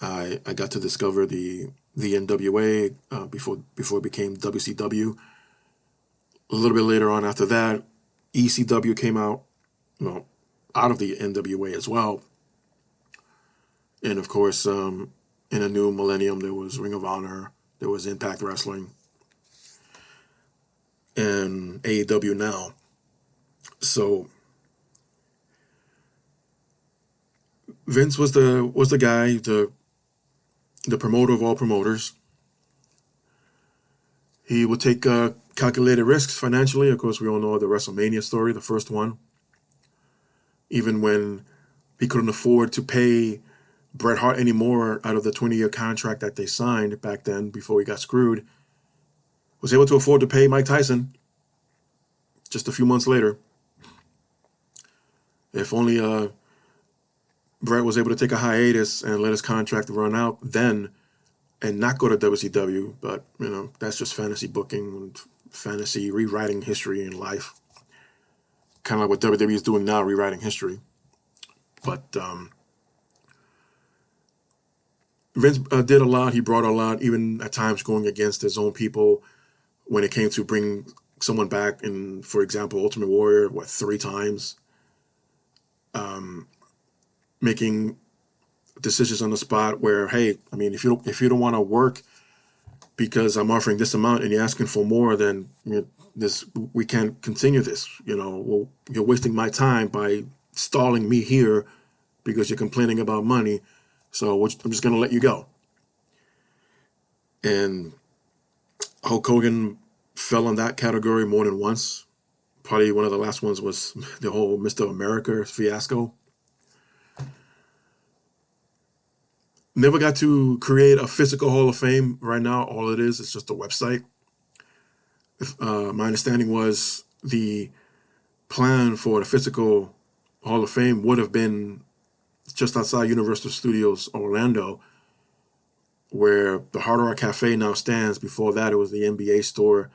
I got to discover the NWA before it became WCW. A little bit later on after that, ECW came out, well, out of the NWA as well. And of course, in a new millennium, there was Ring of Honor, there was Impact Wrestling, and AEW now. So Vince was the guy, the promoter of all promoters. He would take calculated risks financially. Of course, we all know the WrestleMania story, the first one. Even when he couldn't afford to pay Bret Hart anymore out of the 20-year contract that they signed back then before he got screwed, was able to afford to pay Mike Tyson just a few months later. If only Bret was able to take a hiatus and let his contract run out then and not go to WCW, but that's just fantasy booking and fantasy rewriting history in life. Kind of like what WWE is doing now, rewriting history. But Vince did a lot. He brought a lot, even at times going against his own people when it came to bring someone back. In, for example, Ultimate Warrior, 3 times, making decisions on the spot where, hey, I mean, if you don't want to work because I'm offering this amount and you're asking for more, then we can't continue this. Well, you're wasting my time by stalling me here because you're complaining about money. So I'm just going to let you go. And Hulk Hogan fell in that category more than once. Probably one of the last ones was the whole Mr. America fiasco. Never got to create a physical Hall of Fame. Right now, all it is just a website. My understanding was the plan for the physical Hall of Fame would have been just outside Universal Studios Orlando, where the Hard Rock Cafe now stands. Before that, it was the NBA store.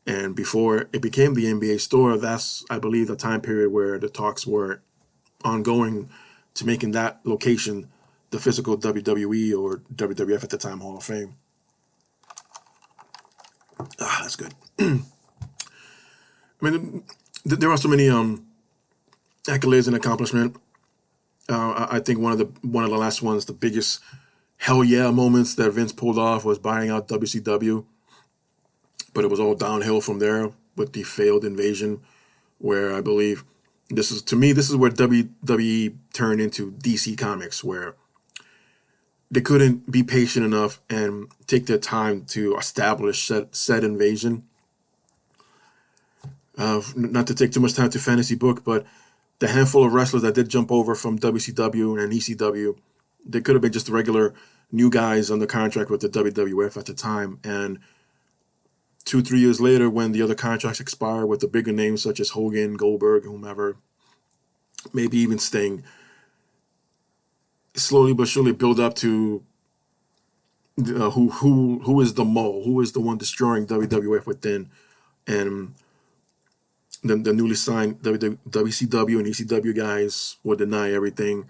And before it became the NBA store, that's, I believe, the time period where the talks were ongoing to making that location the physical WWE or WWF at the time Hall of Fame. That's good. I mean, there are so many accolades and accomplishment. I think one of the last ones, the biggest hell yeah moments that Vince pulled off was buying out WCW. But it was all downhill from there with the failed invasion, where I believe this is where WWE turned into DC Comics, where they couldn't be patient enough and take their time to establish said invasion. Not to take too much time to fantasy book, but the handful of wrestlers that did jump over from WCW and ECW, they could have been just regular new guys under contract with the WWF at the time. And 2-3 years later, when the other contracts expire with the bigger names such as Hogan, Goldberg, whomever, maybe even Sting, slowly but surely build up to who is the mole, who is the one destroying WWF within, and the newly signed WCW and ECW guys will deny everything,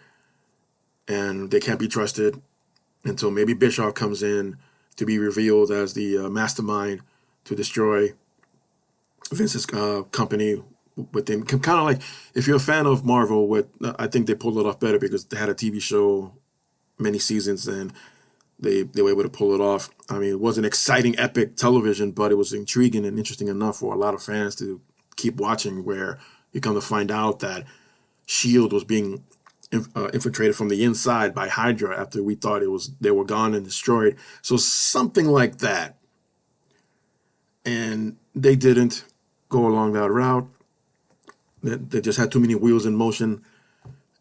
and they can't be trusted until maybe Bischoff comes in to be revealed as the mastermind to destroy Vince's company within. Kind of like, if you're a fan of Marvel, I think they pulled it off better because they had a TV show, many seasons, and they were able to pull it off. I mean, it wasn't exciting, epic television, but it was intriguing and interesting enough for a lot of fans to keep watching, where you come to find out that S.H.I.E.L.D. was being infiltrated from the inside by Hydra after we thought they were gone and destroyed. So something like that. And they didn't go along that route. They just had too many wheels in motion.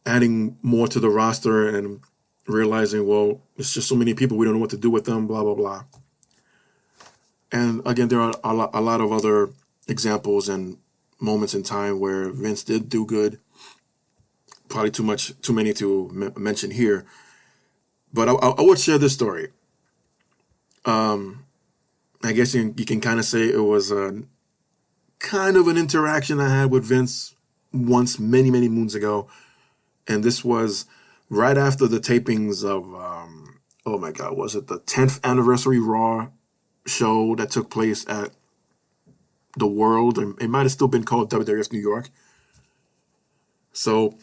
adding more to the roster and realizing, well, it's just so many people, we don't know what to do with them, blah, blah, blah. And again, there are a lot of other examples and moments in time where Vince did do good. Probably too many to mention here. But I would share this story. I guess you can kind of say it was a kind of an interaction I had with Vince once, many, many moons ago. And this was right after the tapings of, oh my God, was it the 10th anniversary Raw show that took place at the World? It might have still been called WWF New York. So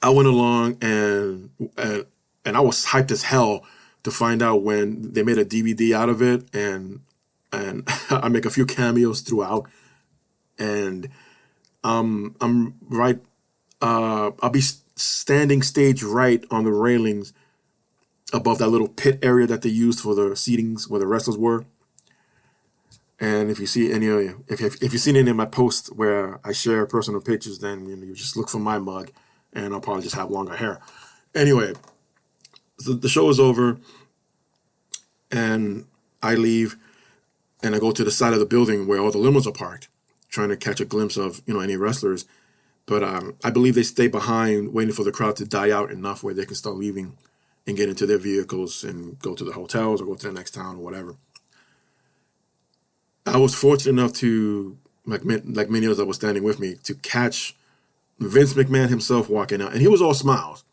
I went along and I was hyped as hell to find out when they made a DVD out of it, and I make a few cameos throughout, and I'm right. I'll be standing stage right on the railings above that little pit area that they used for the seatings where the wrestlers were. And if you see any, if you've seen any of my posts where I share personal pictures, then you just look for my mug, and I'll probably just have longer hair. Anyway, so the show is over, and I leave, and I go to the side of the building where all the limos are parked, trying to catch a glimpse of any wrestlers. But I believe they stay behind, waiting for the crowd to die out enough where they can start leaving and get into their vehicles and go to the hotels or go to the next town or whatever. I was fortunate enough to, like many others that were standing with me, to catch Vince McMahon himself walking out, and he was all smiles,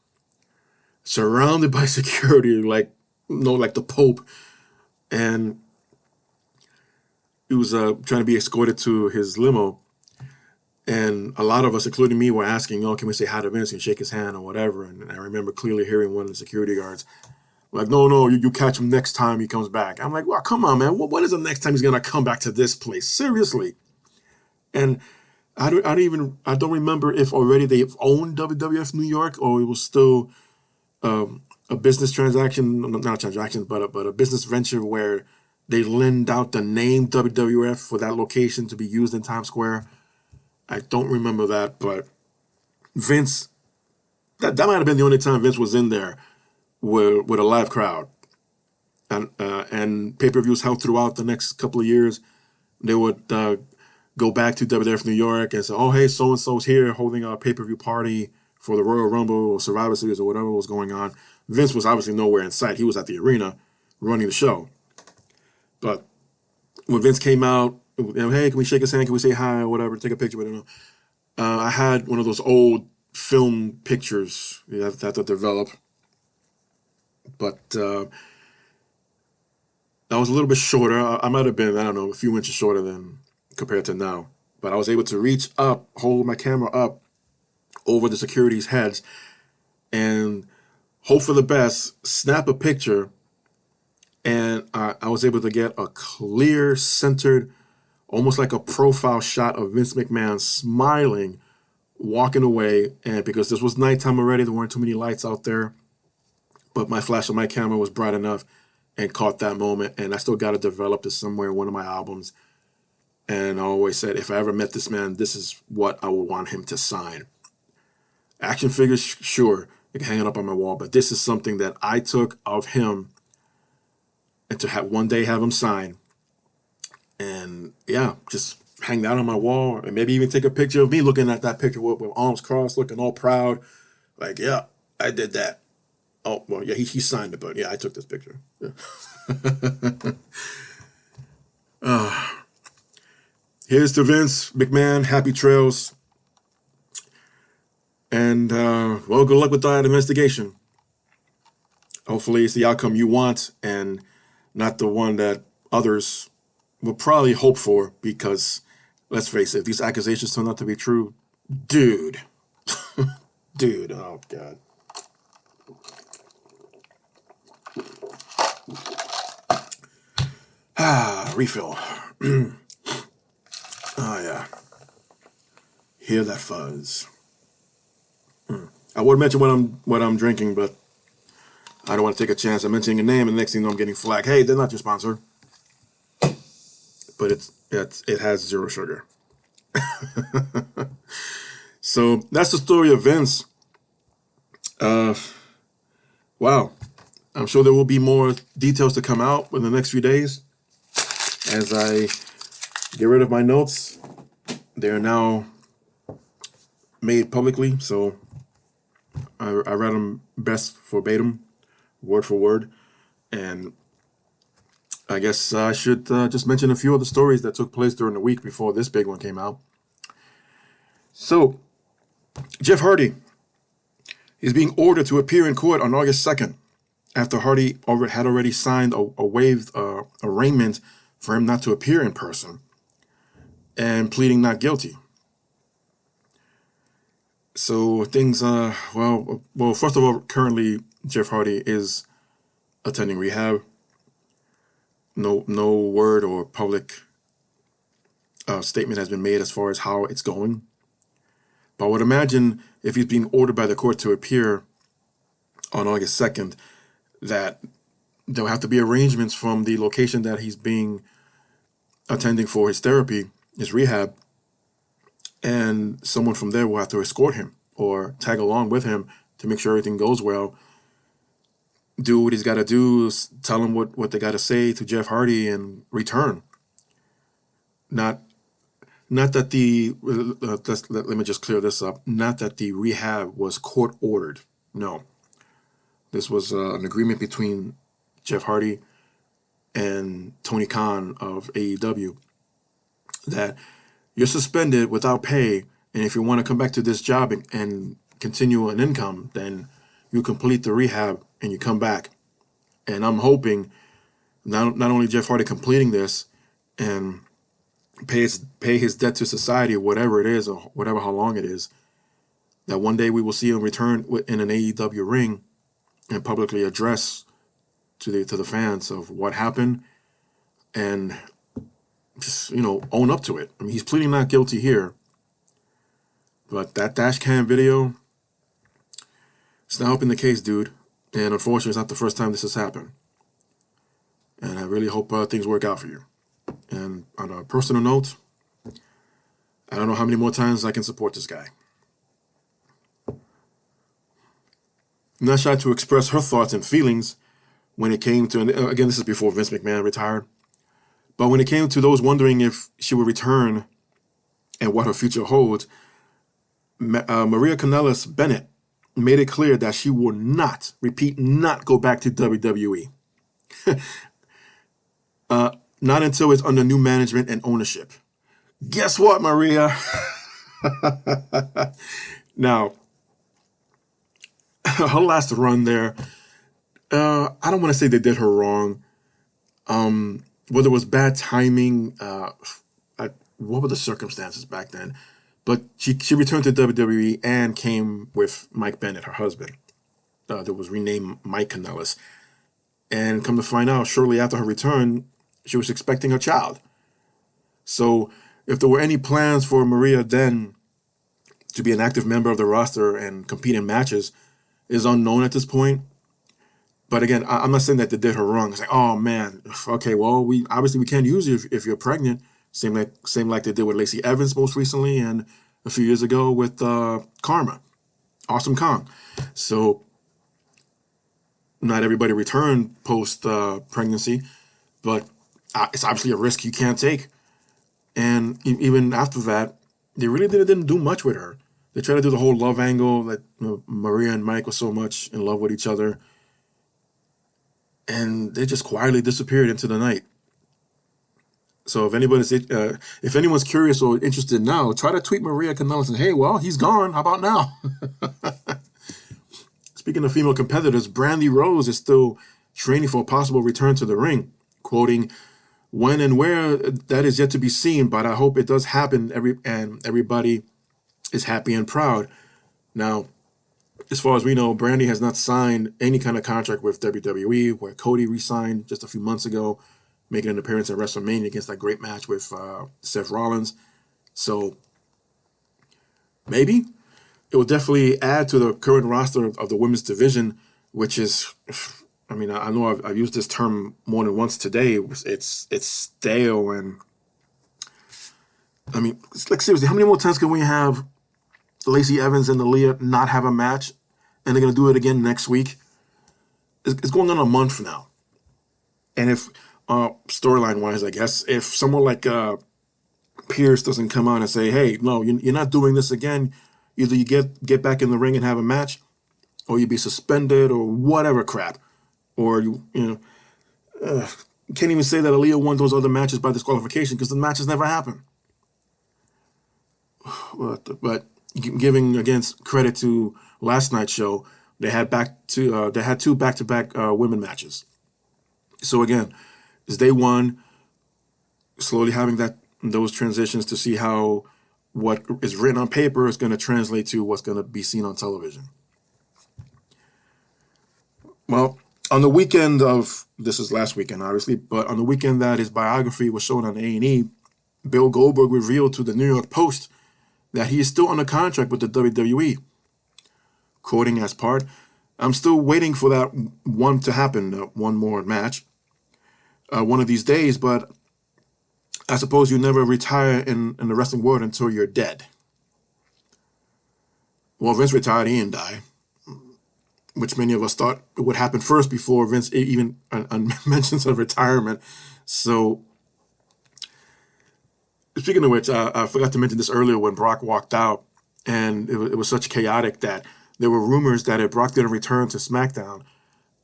surrounded by security, like the Pope, and he was trying to be escorted to his limo. And a lot of us, including me, were asking, "Oh, can we say hi to Vince and shake his hand or whatever?" And I remember clearly hearing one of the security guards like, "No, you catch him next time he comes back." I'm like, "Well, come on, man. When is the next time he's gonna come back to this place? Seriously?" And I don't remember if already they owned WWF New York or it was still a business transaction, not a transaction, but a business venture where they lend out the name WWF for that location to be used in Times Square. I don't remember that, but Vince, that might have been the only time Vince was in there with a live crowd. And pay-per-views held throughout the next couple of years. They would go back to WWF New York and say, "Oh, hey, so-and-so's here holding a pay-per-view party for the Royal Rumble or Survivor Series or whatever was going on." Vince was obviously nowhere in sight. He was at the arena running the show. But when Vince came out, "Hey, can we shake his hand? Can we say hi or whatever? Take a picture with him?" I had one of those old film pictures that I had to develop. But I was a little bit shorter. I might have been, I don't know, a few inches shorter than compared to now. But I was able to reach up, hold my camera up over the security's heads, and hope for the best, snap a picture. And I was able to get a clear, centered, almost like a profile shot of Vince McMahon smiling, walking away. And because this was nighttime already, there weren't too many lights out there, but my flash on my camera was bright enough and caught that moment. And I still got to develop this somewhere in one of my albums. And I always said, if I ever met this man, this is what I would want him to sign. Action figures, sure, you can hang it up on my wall, but this is something that I took of him and to have one day have him sign. And yeah, just hang that on my wall and maybe even take a picture of me looking at that picture with arms crossed, looking all proud. Like, yeah, I did that. Oh, well, yeah, he signed it, but yeah, I took this picture. Yeah. Here's to Vince McMahon. Happy trails. And, well, good luck with that investigation. Hopefully it's the outcome you want and not the one that others will probably hope for, because, let's face it, if these accusations turn out to be true, dude. Dude, oh, God. Refill. Oh, yeah. Hear that fuzz. I would mention what I'm drinking, but I don't want to take a chance of mentioning a name, and the next thing you know, I'm getting flagged. Hey, they're not your sponsor. But it has zero sugar. So that's the story of Vince. Wow. I'm sure there will be more details to come out in the next few days. As I get rid of my notes, they are now made publicly, so I read them best verbatim, word for word, and I guess I should just mention a few of the stories that took place during the week before this big one came out. So, Jeff Hardy is being ordered to appear in court on August 2nd after Hardy had already signed a waived arraignment for him not to appear in person and pleading not guilty. So things, well, first of all, currently Jeff Hardy is attending rehab. No word or public statement has been made as far as how it's going. But I would imagine if he's being ordered by the court to appear on August 2nd, that there'll have to be arrangements from the location that he's being attending for his therapy, his rehab, and someone from there will have to escort him or tag along with him to make sure everything goes well. Do what he's got to do, tell him what they got to say to Jeff Hardy and return. Not that the, let me just clear this up, not that the rehab was court ordered. No. This was an agreement between Jeff Hardy and Tony Khan of AEW that you're suspended without pay, and if you want to come back to this job and continue an income, then you complete the rehab and you come back. And I'm hoping not only Jeff Hardy completing this and pay his debt to society, or whatever it is, or whatever how long it is, that one day we will see him return in an AEW ring and publicly address to the fans of what happened and just, own up to it. I mean, he's pleading not guilty here, but that dash cam video, it's not helping the case, dude. And unfortunately, it's not the first time this has happened. And I really hope things work out for you. And on a personal note, I don't know how many more times I can support this guy. I'm not shy to express her thoughts and feelings when it came to, and again, this is before Vince McMahon retired, but when it came to those wondering if she would return and what her future holds, Maria Kanellis Bennett made it clear that she will not, repeat, not go back to WWE. Not until it's under new management and ownership. Guess what, Maria? Now, her last run there, I don't want to say they did her wrong. Whether it was bad timing, what were the circumstances back then? But she returned to WWE and came with Mike Bennett, her husband. That was renamed Mike Kanellis. And come to find out, shortly after her return, she was expecting a child. So if there were any plans for Maria then to be an active member of the roster and compete in matches is unknown at this point. But again, I'm not saying that they did her wrong. It's like, oh man, okay, well, we can't use you if you're pregnant. Same like they did with Lacey Evans most recently, and a few years ago with Karma, Awesome Kong. So not everybody returned post pregnancy, but it's obviously a risk you can't take. And even after that, they really didn't do much with her. They tried to do the whole love angle that Maria and Mike were so much in love with each other, and they just quietly disappeared into the night. So if anyone's curious or interested now, try to tweet Maria Kanellis and, hey, well, he's gone. How about now? Speaking of female competitors, Brandy Rose is still training for a possible return to the ring, quoting, "When and where, that is yet to be seen, but I hope it does happen and everybody is happy and proud." Now, as far as we know, Brandy has not signed any kind of contract with WWE, where Cody re-signed just a few months ago, making an appearance at WrestleMania against that great match with Seth Rollins. So maybe it will definitely add to the current roster of the women's division, which is, I mean, I know I've used this term more than once today. It's stale, and I mean, like seriously, how many more times can we have Lacey Evans and Aaliyah not have a match and they're going to do it again next week. It's going on a month now. And if, storyline-wise, I guess, if someone like Pierce doesn't come out and say, hey, no, you're not doing this again, either you get back in the ring and have a match, or you be suspended, or whatever crap. Or, you can't even say that Aaliyah won those other matches by disqualification because the matches never happened. But giving against credit to last night's show, they had two back-to-back women matches. So again, it's day one, slowly having those transitions to see how what is written on paper is going to translate to what's going to be seen on television. Well, on the weekend of, this is last weekend, obviously, but on the weekend that his biography was shown on A&E, Bill Goldberg revealed to the New York Post that he is still under contract with the WWE. Quoting as part, I'm still waiting for that one to happen, one more match, one of these days, but I suppose you never retire in the wrestling world until you're dead. Well, Vince retired, he didn't die, which many of us thought would happen first before Vince even mentions of retirement. So, speaking of which, I forgot to mention this earlier when Brock walked out, and it was such chaotic that there were rumors that if Brock didn't return to SmackDown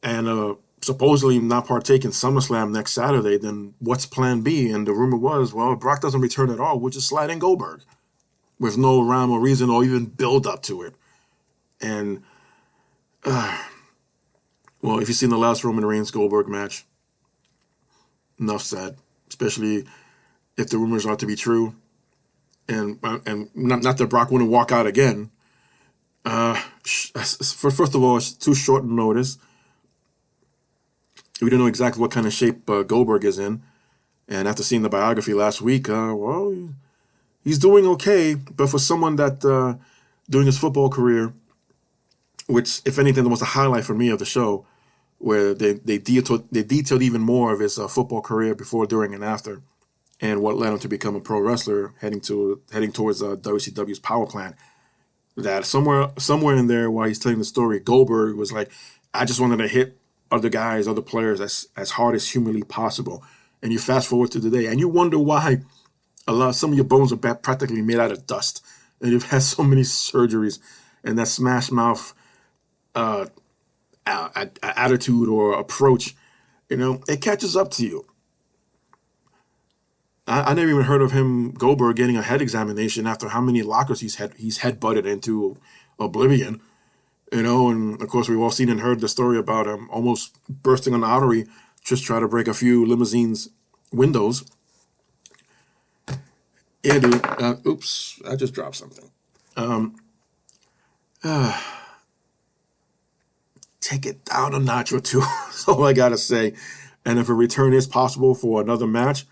and supposedly not partake in SummerSlam next Saturday, then what's plan B? And the rumor was, well, if Brock doesn't return at all, we'll just slide in Goldberg with no rhyme or reason or even build up to it. And, well, if you've seen the last Roman Reigns-Goldberg match, enough said, especially if the rumors are to be true. And not that Brock wouldn't walk out again. First of all, it's too short notice. We don't know exactly what kind of shape Goldberg is in. And after seeing the biography last week, well, he's doing okay. But for someone that, during his football career, which, if anything, was a highlight for me of the show, where they detailed even more of his football career before, during, and after, and what led him to become a pro wrestler, heading towards WCW's power plant. That somewhere in there, while he's telling the story, Goldberg was like, I just wanted to hit other guys, other players as hard as humanly possible. And you fast forward to today, and you wonder why some of your bones are practically made out of dust, and you've had so many surgeries, and that smash mouth attitude or approach, it catches up to you. I never even heard of Goldberg, getting a head examination after how many lockers he's headbutted into oblivion. And of course we've all seen and heard the story about him almost bursting an artery, just trying to break a few limousines' windows. Yeah, dude. Oops, I just dropped something. Take it down a notch or two. That's all I gotta say. And if a return is possible for another match,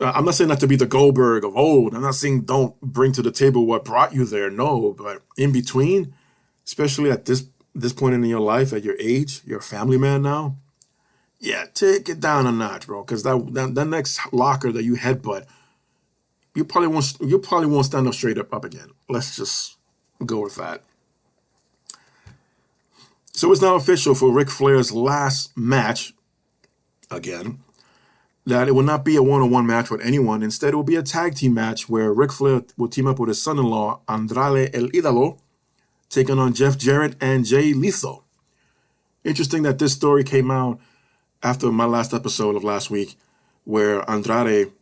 I'm not saying not to be the Goldberg of old. I'm not saying don't bring to the table what brought you there. No, but in between, especially at this point in your life, at your age, you're a family man now. Yeah, take it down a notch, bro. Because that next locker that you headbutt, you probably won't stand up straight up again. Let's just go with that. So it's now official for Ric Flair's last match, again, that it will not be a one-on-one match with anyone. Instead, it will be a tag team match where Ric Flair will team up with his son-in-law, Andrade El Idolo, taking on Jeff Jarrett and Jay Lethal. Interesting that this story came out after my last episode of last week, where Andrade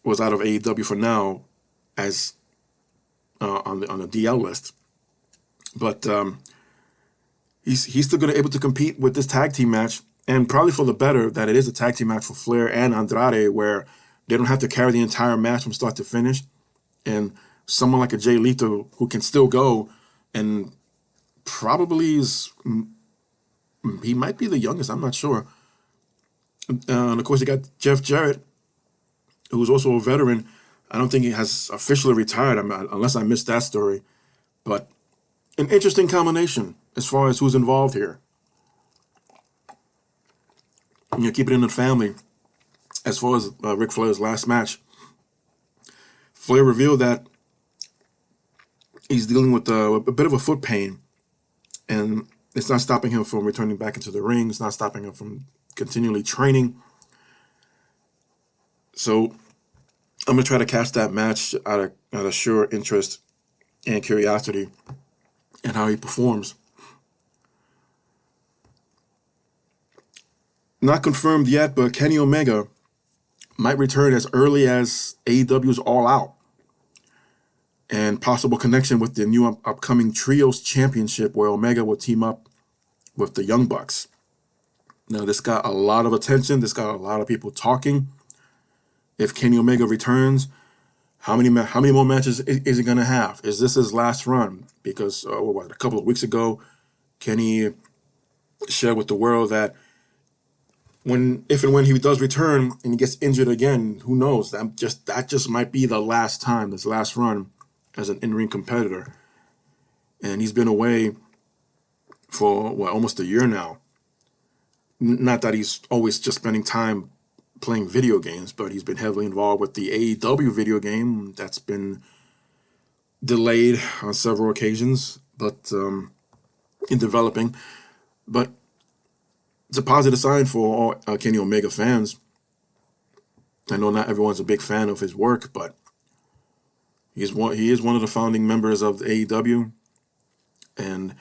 was out of AEW for now, as on the DL list. But he's still going to be able to compete with this tag team match, and probably for the better that it is a tag team match for Flair and Andrade, where they don't have to carry the entire match from start to finish. And someone like a Jay Lethal who can still go, and probably he might be the youngest, I'm not sure. And of course, you got Jeff Jarrett, who's also a veteran. I don't think he has officially retired, unless I missed that story. But an interesting combination as far as who's involved here. Keep it in the family. As far as Ric Flair's last match, Flair revealed that he's dealing with a bit of a foot pain, And it's not stopping him from returning back into the ring. It's not stopping him from continually training. So I'm going to try to catch that match out of sheer interest and curiosity and how he performs. Not confirmed yet, but Kenny Omega might return as early as AEW's All Out, and possible connection with the new upcoming Trios Championship, where Omega will team up with the Young Bucks. Now, this got a lot of attention. This got a lot of people talking. If Kenny Omega returns, how many more matches is he going to have? Is this his last run? Because a couple of weeks ago, Kenny shared with the world that if and when he does return and he gets injured again, who knows? That just might be the last time, this last run as an in-ring competitor. And he's been away for almost a year now. Not that he's always just spending time playing video games, but he's been heavily involved with the AEW video game that's been delayed on several occasions, but in developing. But it's a positive sign for all Kenny Omega fans. I know not everyone's a big fan of his work, but he is one of the founding members of the AEW, and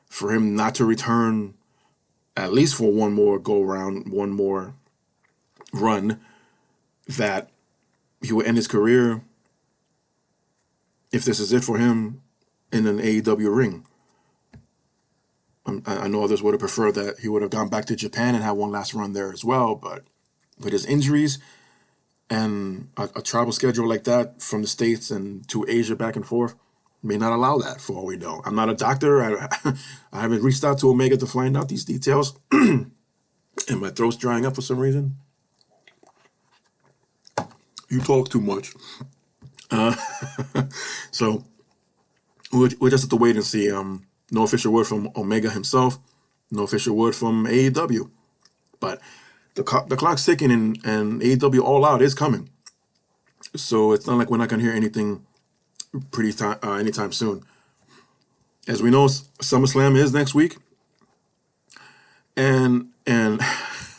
for him not to return at least for one more go-around, one more run, that he will end his career, if this is it for him, in an AEW ring. I know others would have preferred that he would have gone back to Japan and had one last run there as well, but with his injuries and a travel schedule like that from the States and to Asia back and forth may not allow that, for all we know. I'm not a doctor. I haven't reached out to Omega to find out these details. And my throat's drying up for some reason. You talk too much. So we'll just have to wait and see. No official word from Omega himself. No official word from AEW. But the clock's ticking, and AEW All Out is coming. So it's not like we're not going to hear anything anytime soon. As we know, SummerSlam is next week. And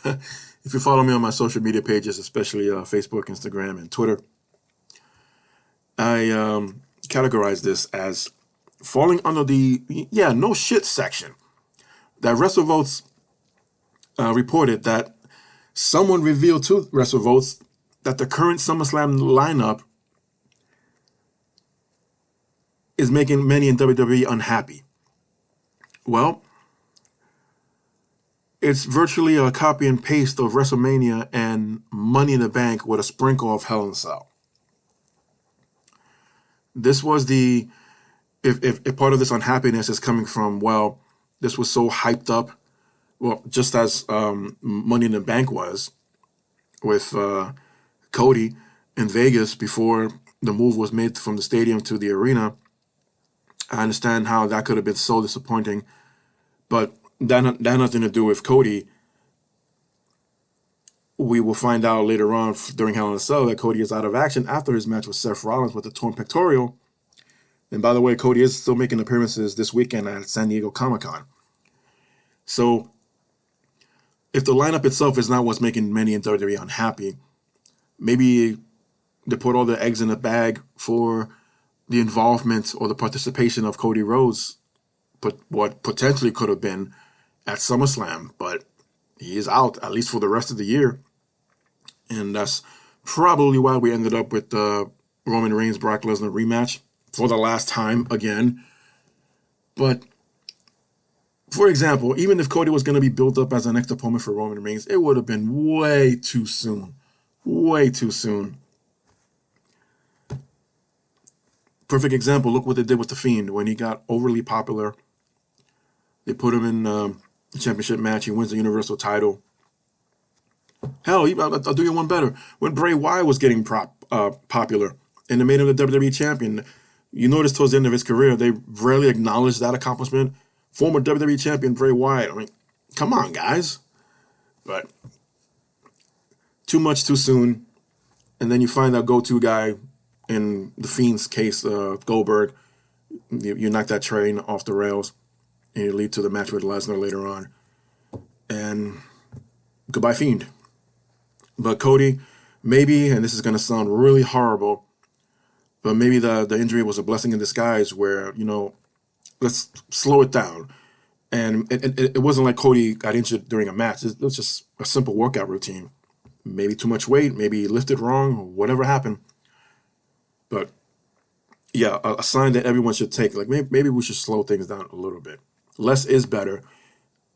if you follow me on my social media pages, especially Facebook, Instagram, and Twitter, I categorize this as falling under the no shit section. That WrestleVotes reported that someone revealed to WrestleVotes that the current SummerSlam lineup is making many in WWE unhappy. Well, it's virtually a copy and paste of WrestleMania and Money in the Bank with a sprinkle of Hell in a Cell. This was if part of this unhappiness is coming from, this was so hyped up, just as Money in the Bank was with Cody in Vegas before the move was made from the stadium to the arena. I understand how that could have been so disappointing, but that had nothing to do with Cody. We will find out later on during Hell in a Cell that Cody is out of action after his match with Seth Rollins with the torn pectoral. And by the way, Cody is still making appearances this weekend at San Diego Comic-Con. So if the lineup itself is not what's making many in WWE unhappy, maybe they put all the eggs in the bag for the involvement or the participation of Cody Rhodes, but what potentially could have been at SummerSlam, but he is out at least for the rest of the year. And that's probably why we ended up with the Roman Reigns Brock Lesnar rematch for the last time again. But for example, even if Cody was going to be built up as the next opponent for Roman Reigns, it would have been way too soon. Way too soon. Perfect example, look what they did with The Fiend. When he got overly popular, they put him in the championship match. He wins the Universal title. Hell, I'll do you one better. When Bray Wyatt was getting popular and they made him the WWE champion, you notice towards the end of his career, they rarely acknowledged that accomplishment. Former WWE champion Bray Wyatt. I mean, come on, guys. But too much too soon. And then you find that go-to guy, in The Fiend's case, Goldberg. You knock that train off the rails. and it lead to the match with Lesnar later on. And goodbye, Fiend. But Cody, maybe, and this is going to sound really horrible, but maybe the injury was a blessing in disguise where, let's slow it down. And it wasn't like Cody got injured during a match. It was just a simple workout routine. Maybe too much weight, maybe he lifted wrong, whatever happened. But yeah, a sign that everyone should take. Like maybe we should slow things down a little bit. Less is better.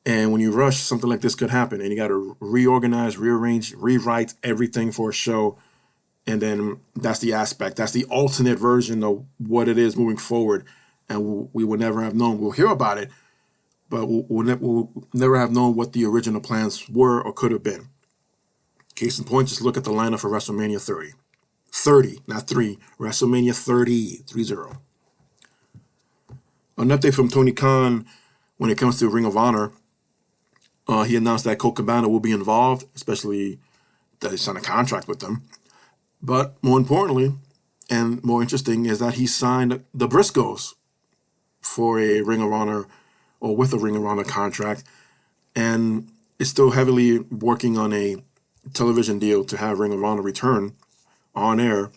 And when you rush, something like this could happen. And you got to reorganize, rearrange, rewrite everything for a show. And then that's the aspect. That's the alternate version of what it is moving forward. And we will never have known. We'll hear about it, but we'll never have known what the original plans were or could have been. Case in point, just look at the lineup for WrestleMania 30. 30, not 3. WrestleMania 30, 3-0. An update from Tony Khan when it comes to Ring of Honor. He announced that Colt Cabana will be involved, especially that he signed a contract with them. But more importantly, and more interesting, is that he signed the Briscoes for a Ring of Honor, or with a Ring of Honor contract, and is still heavily working on a television deal to have Ring of Honor return on air,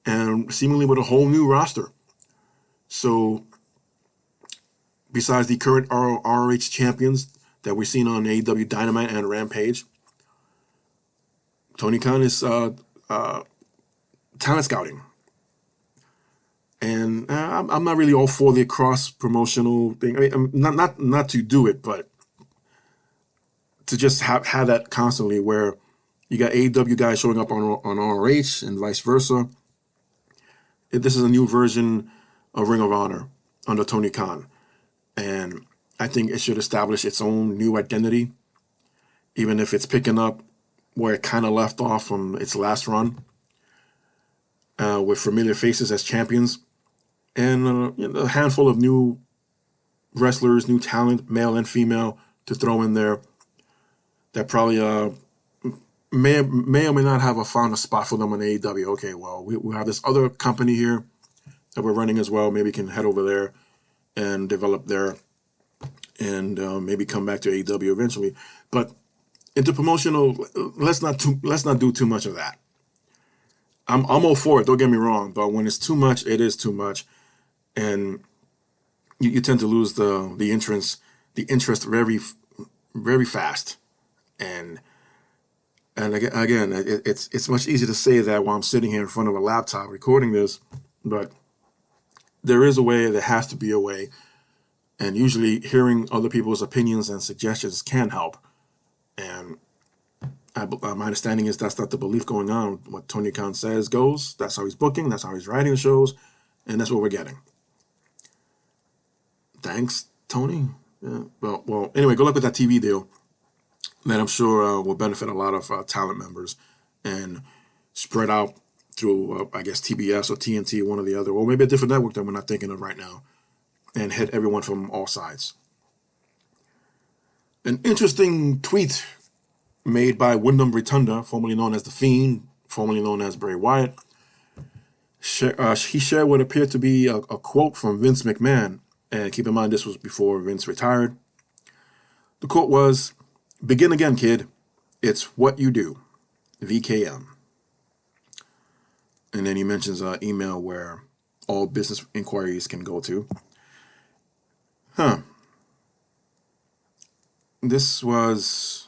and seemingly with a whole new roster. So besides the current ROH champions that we've seen on AEW Dynamite and Rampage, Tony Khan is talent scouting. And I'm not really all for the cross-promotional thing. I mean, I'm not to do it, but to just have that constantly where you got AEW guys showing up on ROH and vice versa. This is a new version of Ring of Honor under Tony Khan. And I think it should establish its own new identity, even if it's picking up where it kind of left off from its last run, with familiar faces as champions, and a handful of new wrestlers, new talent, male and female, to throw in there that probably may or may not have found a spot for them on AEW. Okay, well, we have this other company here that we're running as well. Maybe can head over there and develop there, and maybe come back to AEW eventually. But interpromotional, let's not do too much of that. I'm all for it, don't get me wrong, but when it's too much, it is too much, and you tend to lose the interest very, very fast. And again, it's much easier to say that while I'm sitting here in front of a laptop recording this, but there is a way, there has to be a way, and usually hearing other people's opinions and suggestions can help. And my understanding is that's not the belief going on. What Tony Khan says goes. That's how he's booking. That's how he's writing the shows, and that's what we're getting. Thanks, Tony. Yeah. Well. Anyway, good luck with that TV deal. That I'm sure will benefit a lot of talent members and spread out through, I guess, TBS or TNT, one or the other, or maybe a different network that we're not thinking of right now, and hit everyone from all sides. An interesting tweet made by Wyndham Rotunda, formerly known as The Fiend, formerly known as Bray Wyatt. He shared what appeared to be a quote from Vince McMahon, and keep in mind this was before Vince retired. The quote was, "Begin again, kid. It's what you do. VKM." And then he mentions an email where all business inquiries can go to. This was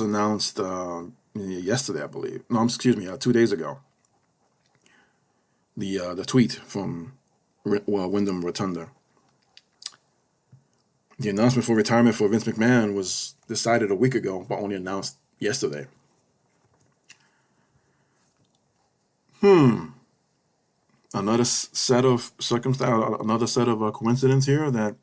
announced yesterday, I believe. No, excuse me, 2 days ago. The tweet from Wyndham Rotunda. The announcement for retirement for Vince McMahon was decided a week ago, but only announced yesterday. Another set of circumstance, another set of coincidence here. That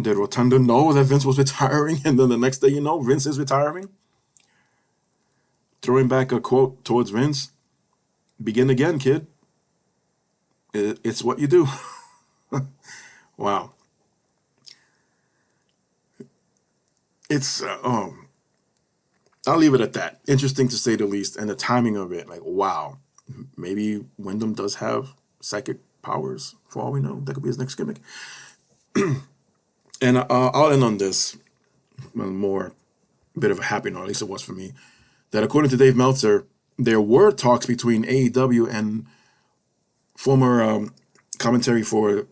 did Rotunda know that Vince was retiring, and then the next day, Vince is retiring? Throwing back a quote towards Vince: "Begin again, kid. It's what you do." Wow. It's I'll leave it at that. Interesting to say the least, and the timing of it, like, wow, maybe Wyndham does have psychic powers. For all we know, that could be his next gimmick. And I'll end on this more bit of a happy note, at least it was for me, that according to Dave Meltzer, there were talks between AEW and former commentator for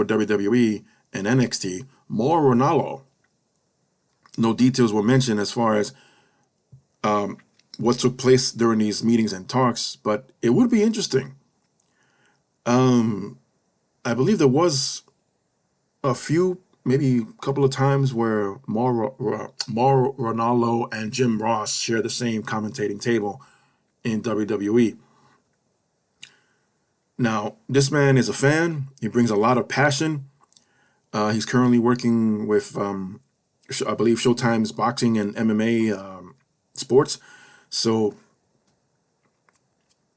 WWE and NXT, Mauro Ranallo. No details were mentioned as far as what took place during these meetings and talks, but it would be interesting. I believe there was a few, maybe a couple of times where Mauro Ranallo and Jim Ross share the same commentating table in WWE. Now, this man is a fan. He brings a lot of passion. He's currently working with, I believe, Showtime's boxing and MMA sports. So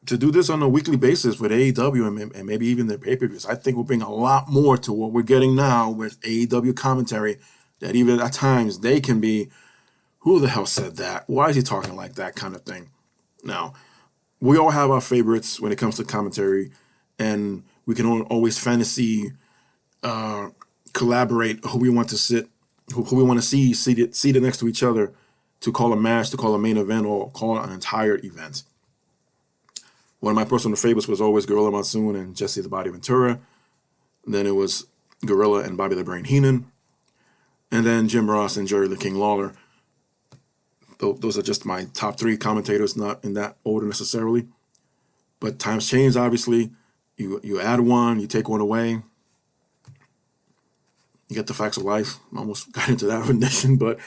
to do this on a weekly basis with AEW and maybe even their pay-per-views, I think will bring a lot more to what we're getting now with AEW commentary, that even at times they can be, who the hell said that? Why is he talking like that kind of thing? Now, we all have our favorites when it comes to commentary, and we can always fantasy collaborate who we want to who we want to see seated next to each other to call a match, to call a main event, or call an entire event. One of my personal favorites was always Gorilla Monsoon and Jesse the Body Ventura. Then it was Gorilla and Bobby the Brain Heenan. And then Jim Ross and Jerry the King Lawler. Those are just my top three commentators, not in that order necessarily. But times change, obviously. You add one, you take one away. You get the facts of life. I almost got into that rendition, but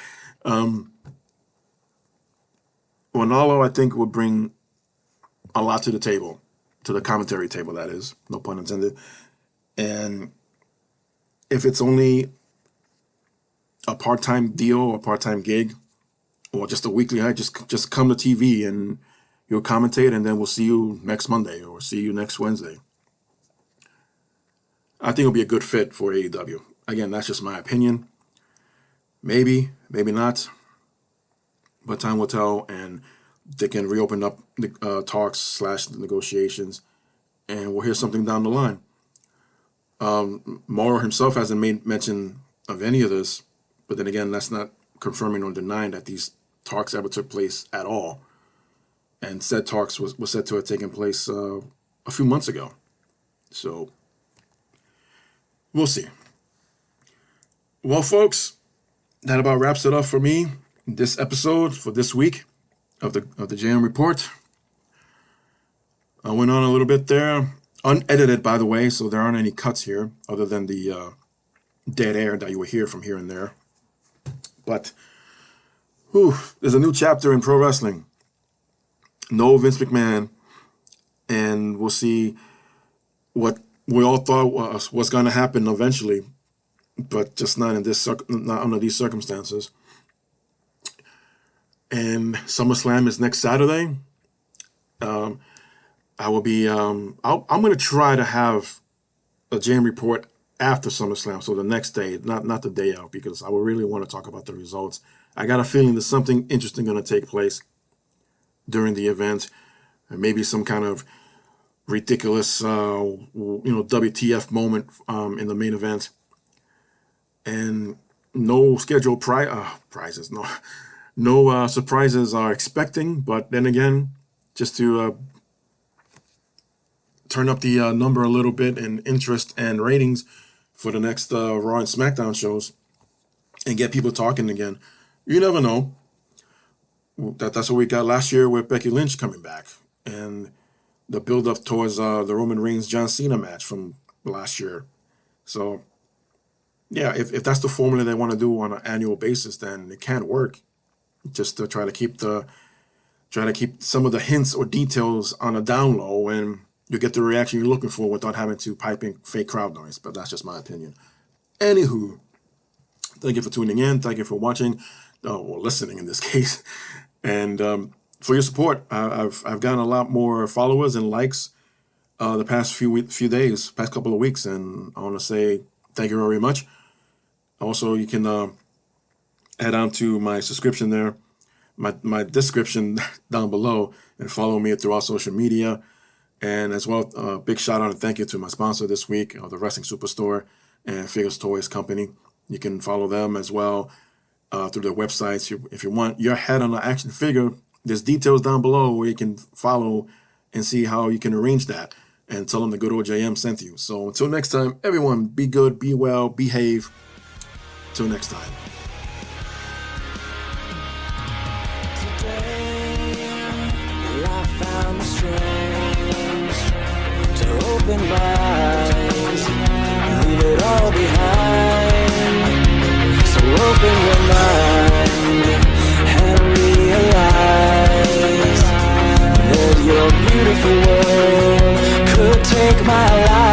Ranallo, I think, would bring a lot to the table, to the commentary table, that is, no pun intended. And if it's only a part-time deal, a part-time gig, or just a weekly, just come to TV and you'll commentate, and then we'll see you next Monday or see you next Wednesday. I think it'll be a good fit for AEW. Again, that's just my opinion. Maybe, maybe not. But time will tell, and they can reopen up the talks / negotiations, and we'll hear something down the line. Mauro himself hasn't made mention of any of this, but then again, that's not confirming or denying that these talks ever took place at all. And said talks was said to have taken place a few months ago. So we'll see. Well, folks, that about wraps it up for me. This episode for this week of the JM Report. I went on a little bit there, unedited, by the way, so there aren't any cuts here other than the dead air that you will hear from here and there. But there's a new chapter in pro wrestling. No Vince McMahon, and we'll see what we all thought was going to happen eventually, but just not under these circumstances. And SummerSlam is next Saturday. I will be. I'm going to try to have a JM Report after SummerSlam, so the next day, not the day out, because I would really want to talk about the results. I got a feeling there's something interesting going to take place during the event, and maybe some kind of ridiculous, WTF moment in the main event, and no scheduled prizes, no surprises are expecting. But then again, just to turn up the number a little bit in interest and ratings for the next Raw and SmackDown shows, and get people talking again. You never know. That's what we got last year with Becky Lynch coming back, and the build-up towards the Roman Reigns-John Cena match from last year. So, yeah, if that's the formula they want to do on an annual basis, then it can't work. Just to try to keep some of the hints or details on a down low, and you get the reaction you're looking for without having to pipe in fake crowd noise. But that's just my opinion. Anywho, thank you for tuning in. Thank you for watching, or listening in this case, and for your support. I've gotten a lot more followers and likes the past few days, past couple of weeks, and I want to say thank you very much. Also, you can head on to my subscription there, my description down below, and follow me throughout social media. And as well, big shout out and thank you to my sponsor this week, the Wrestling Superstore and Figures Toys Company. You can follow them as well through their websites. If you want your head on an action figure, there's details down below where you can follow and see how you can arrange that. And tell them the good old JM sent you. So until next time, everyone, be good, be well, behave. Till next time. Found the strength to open my eyes, leave it all behind. So open your mind and realize that your beautiful world could take my life.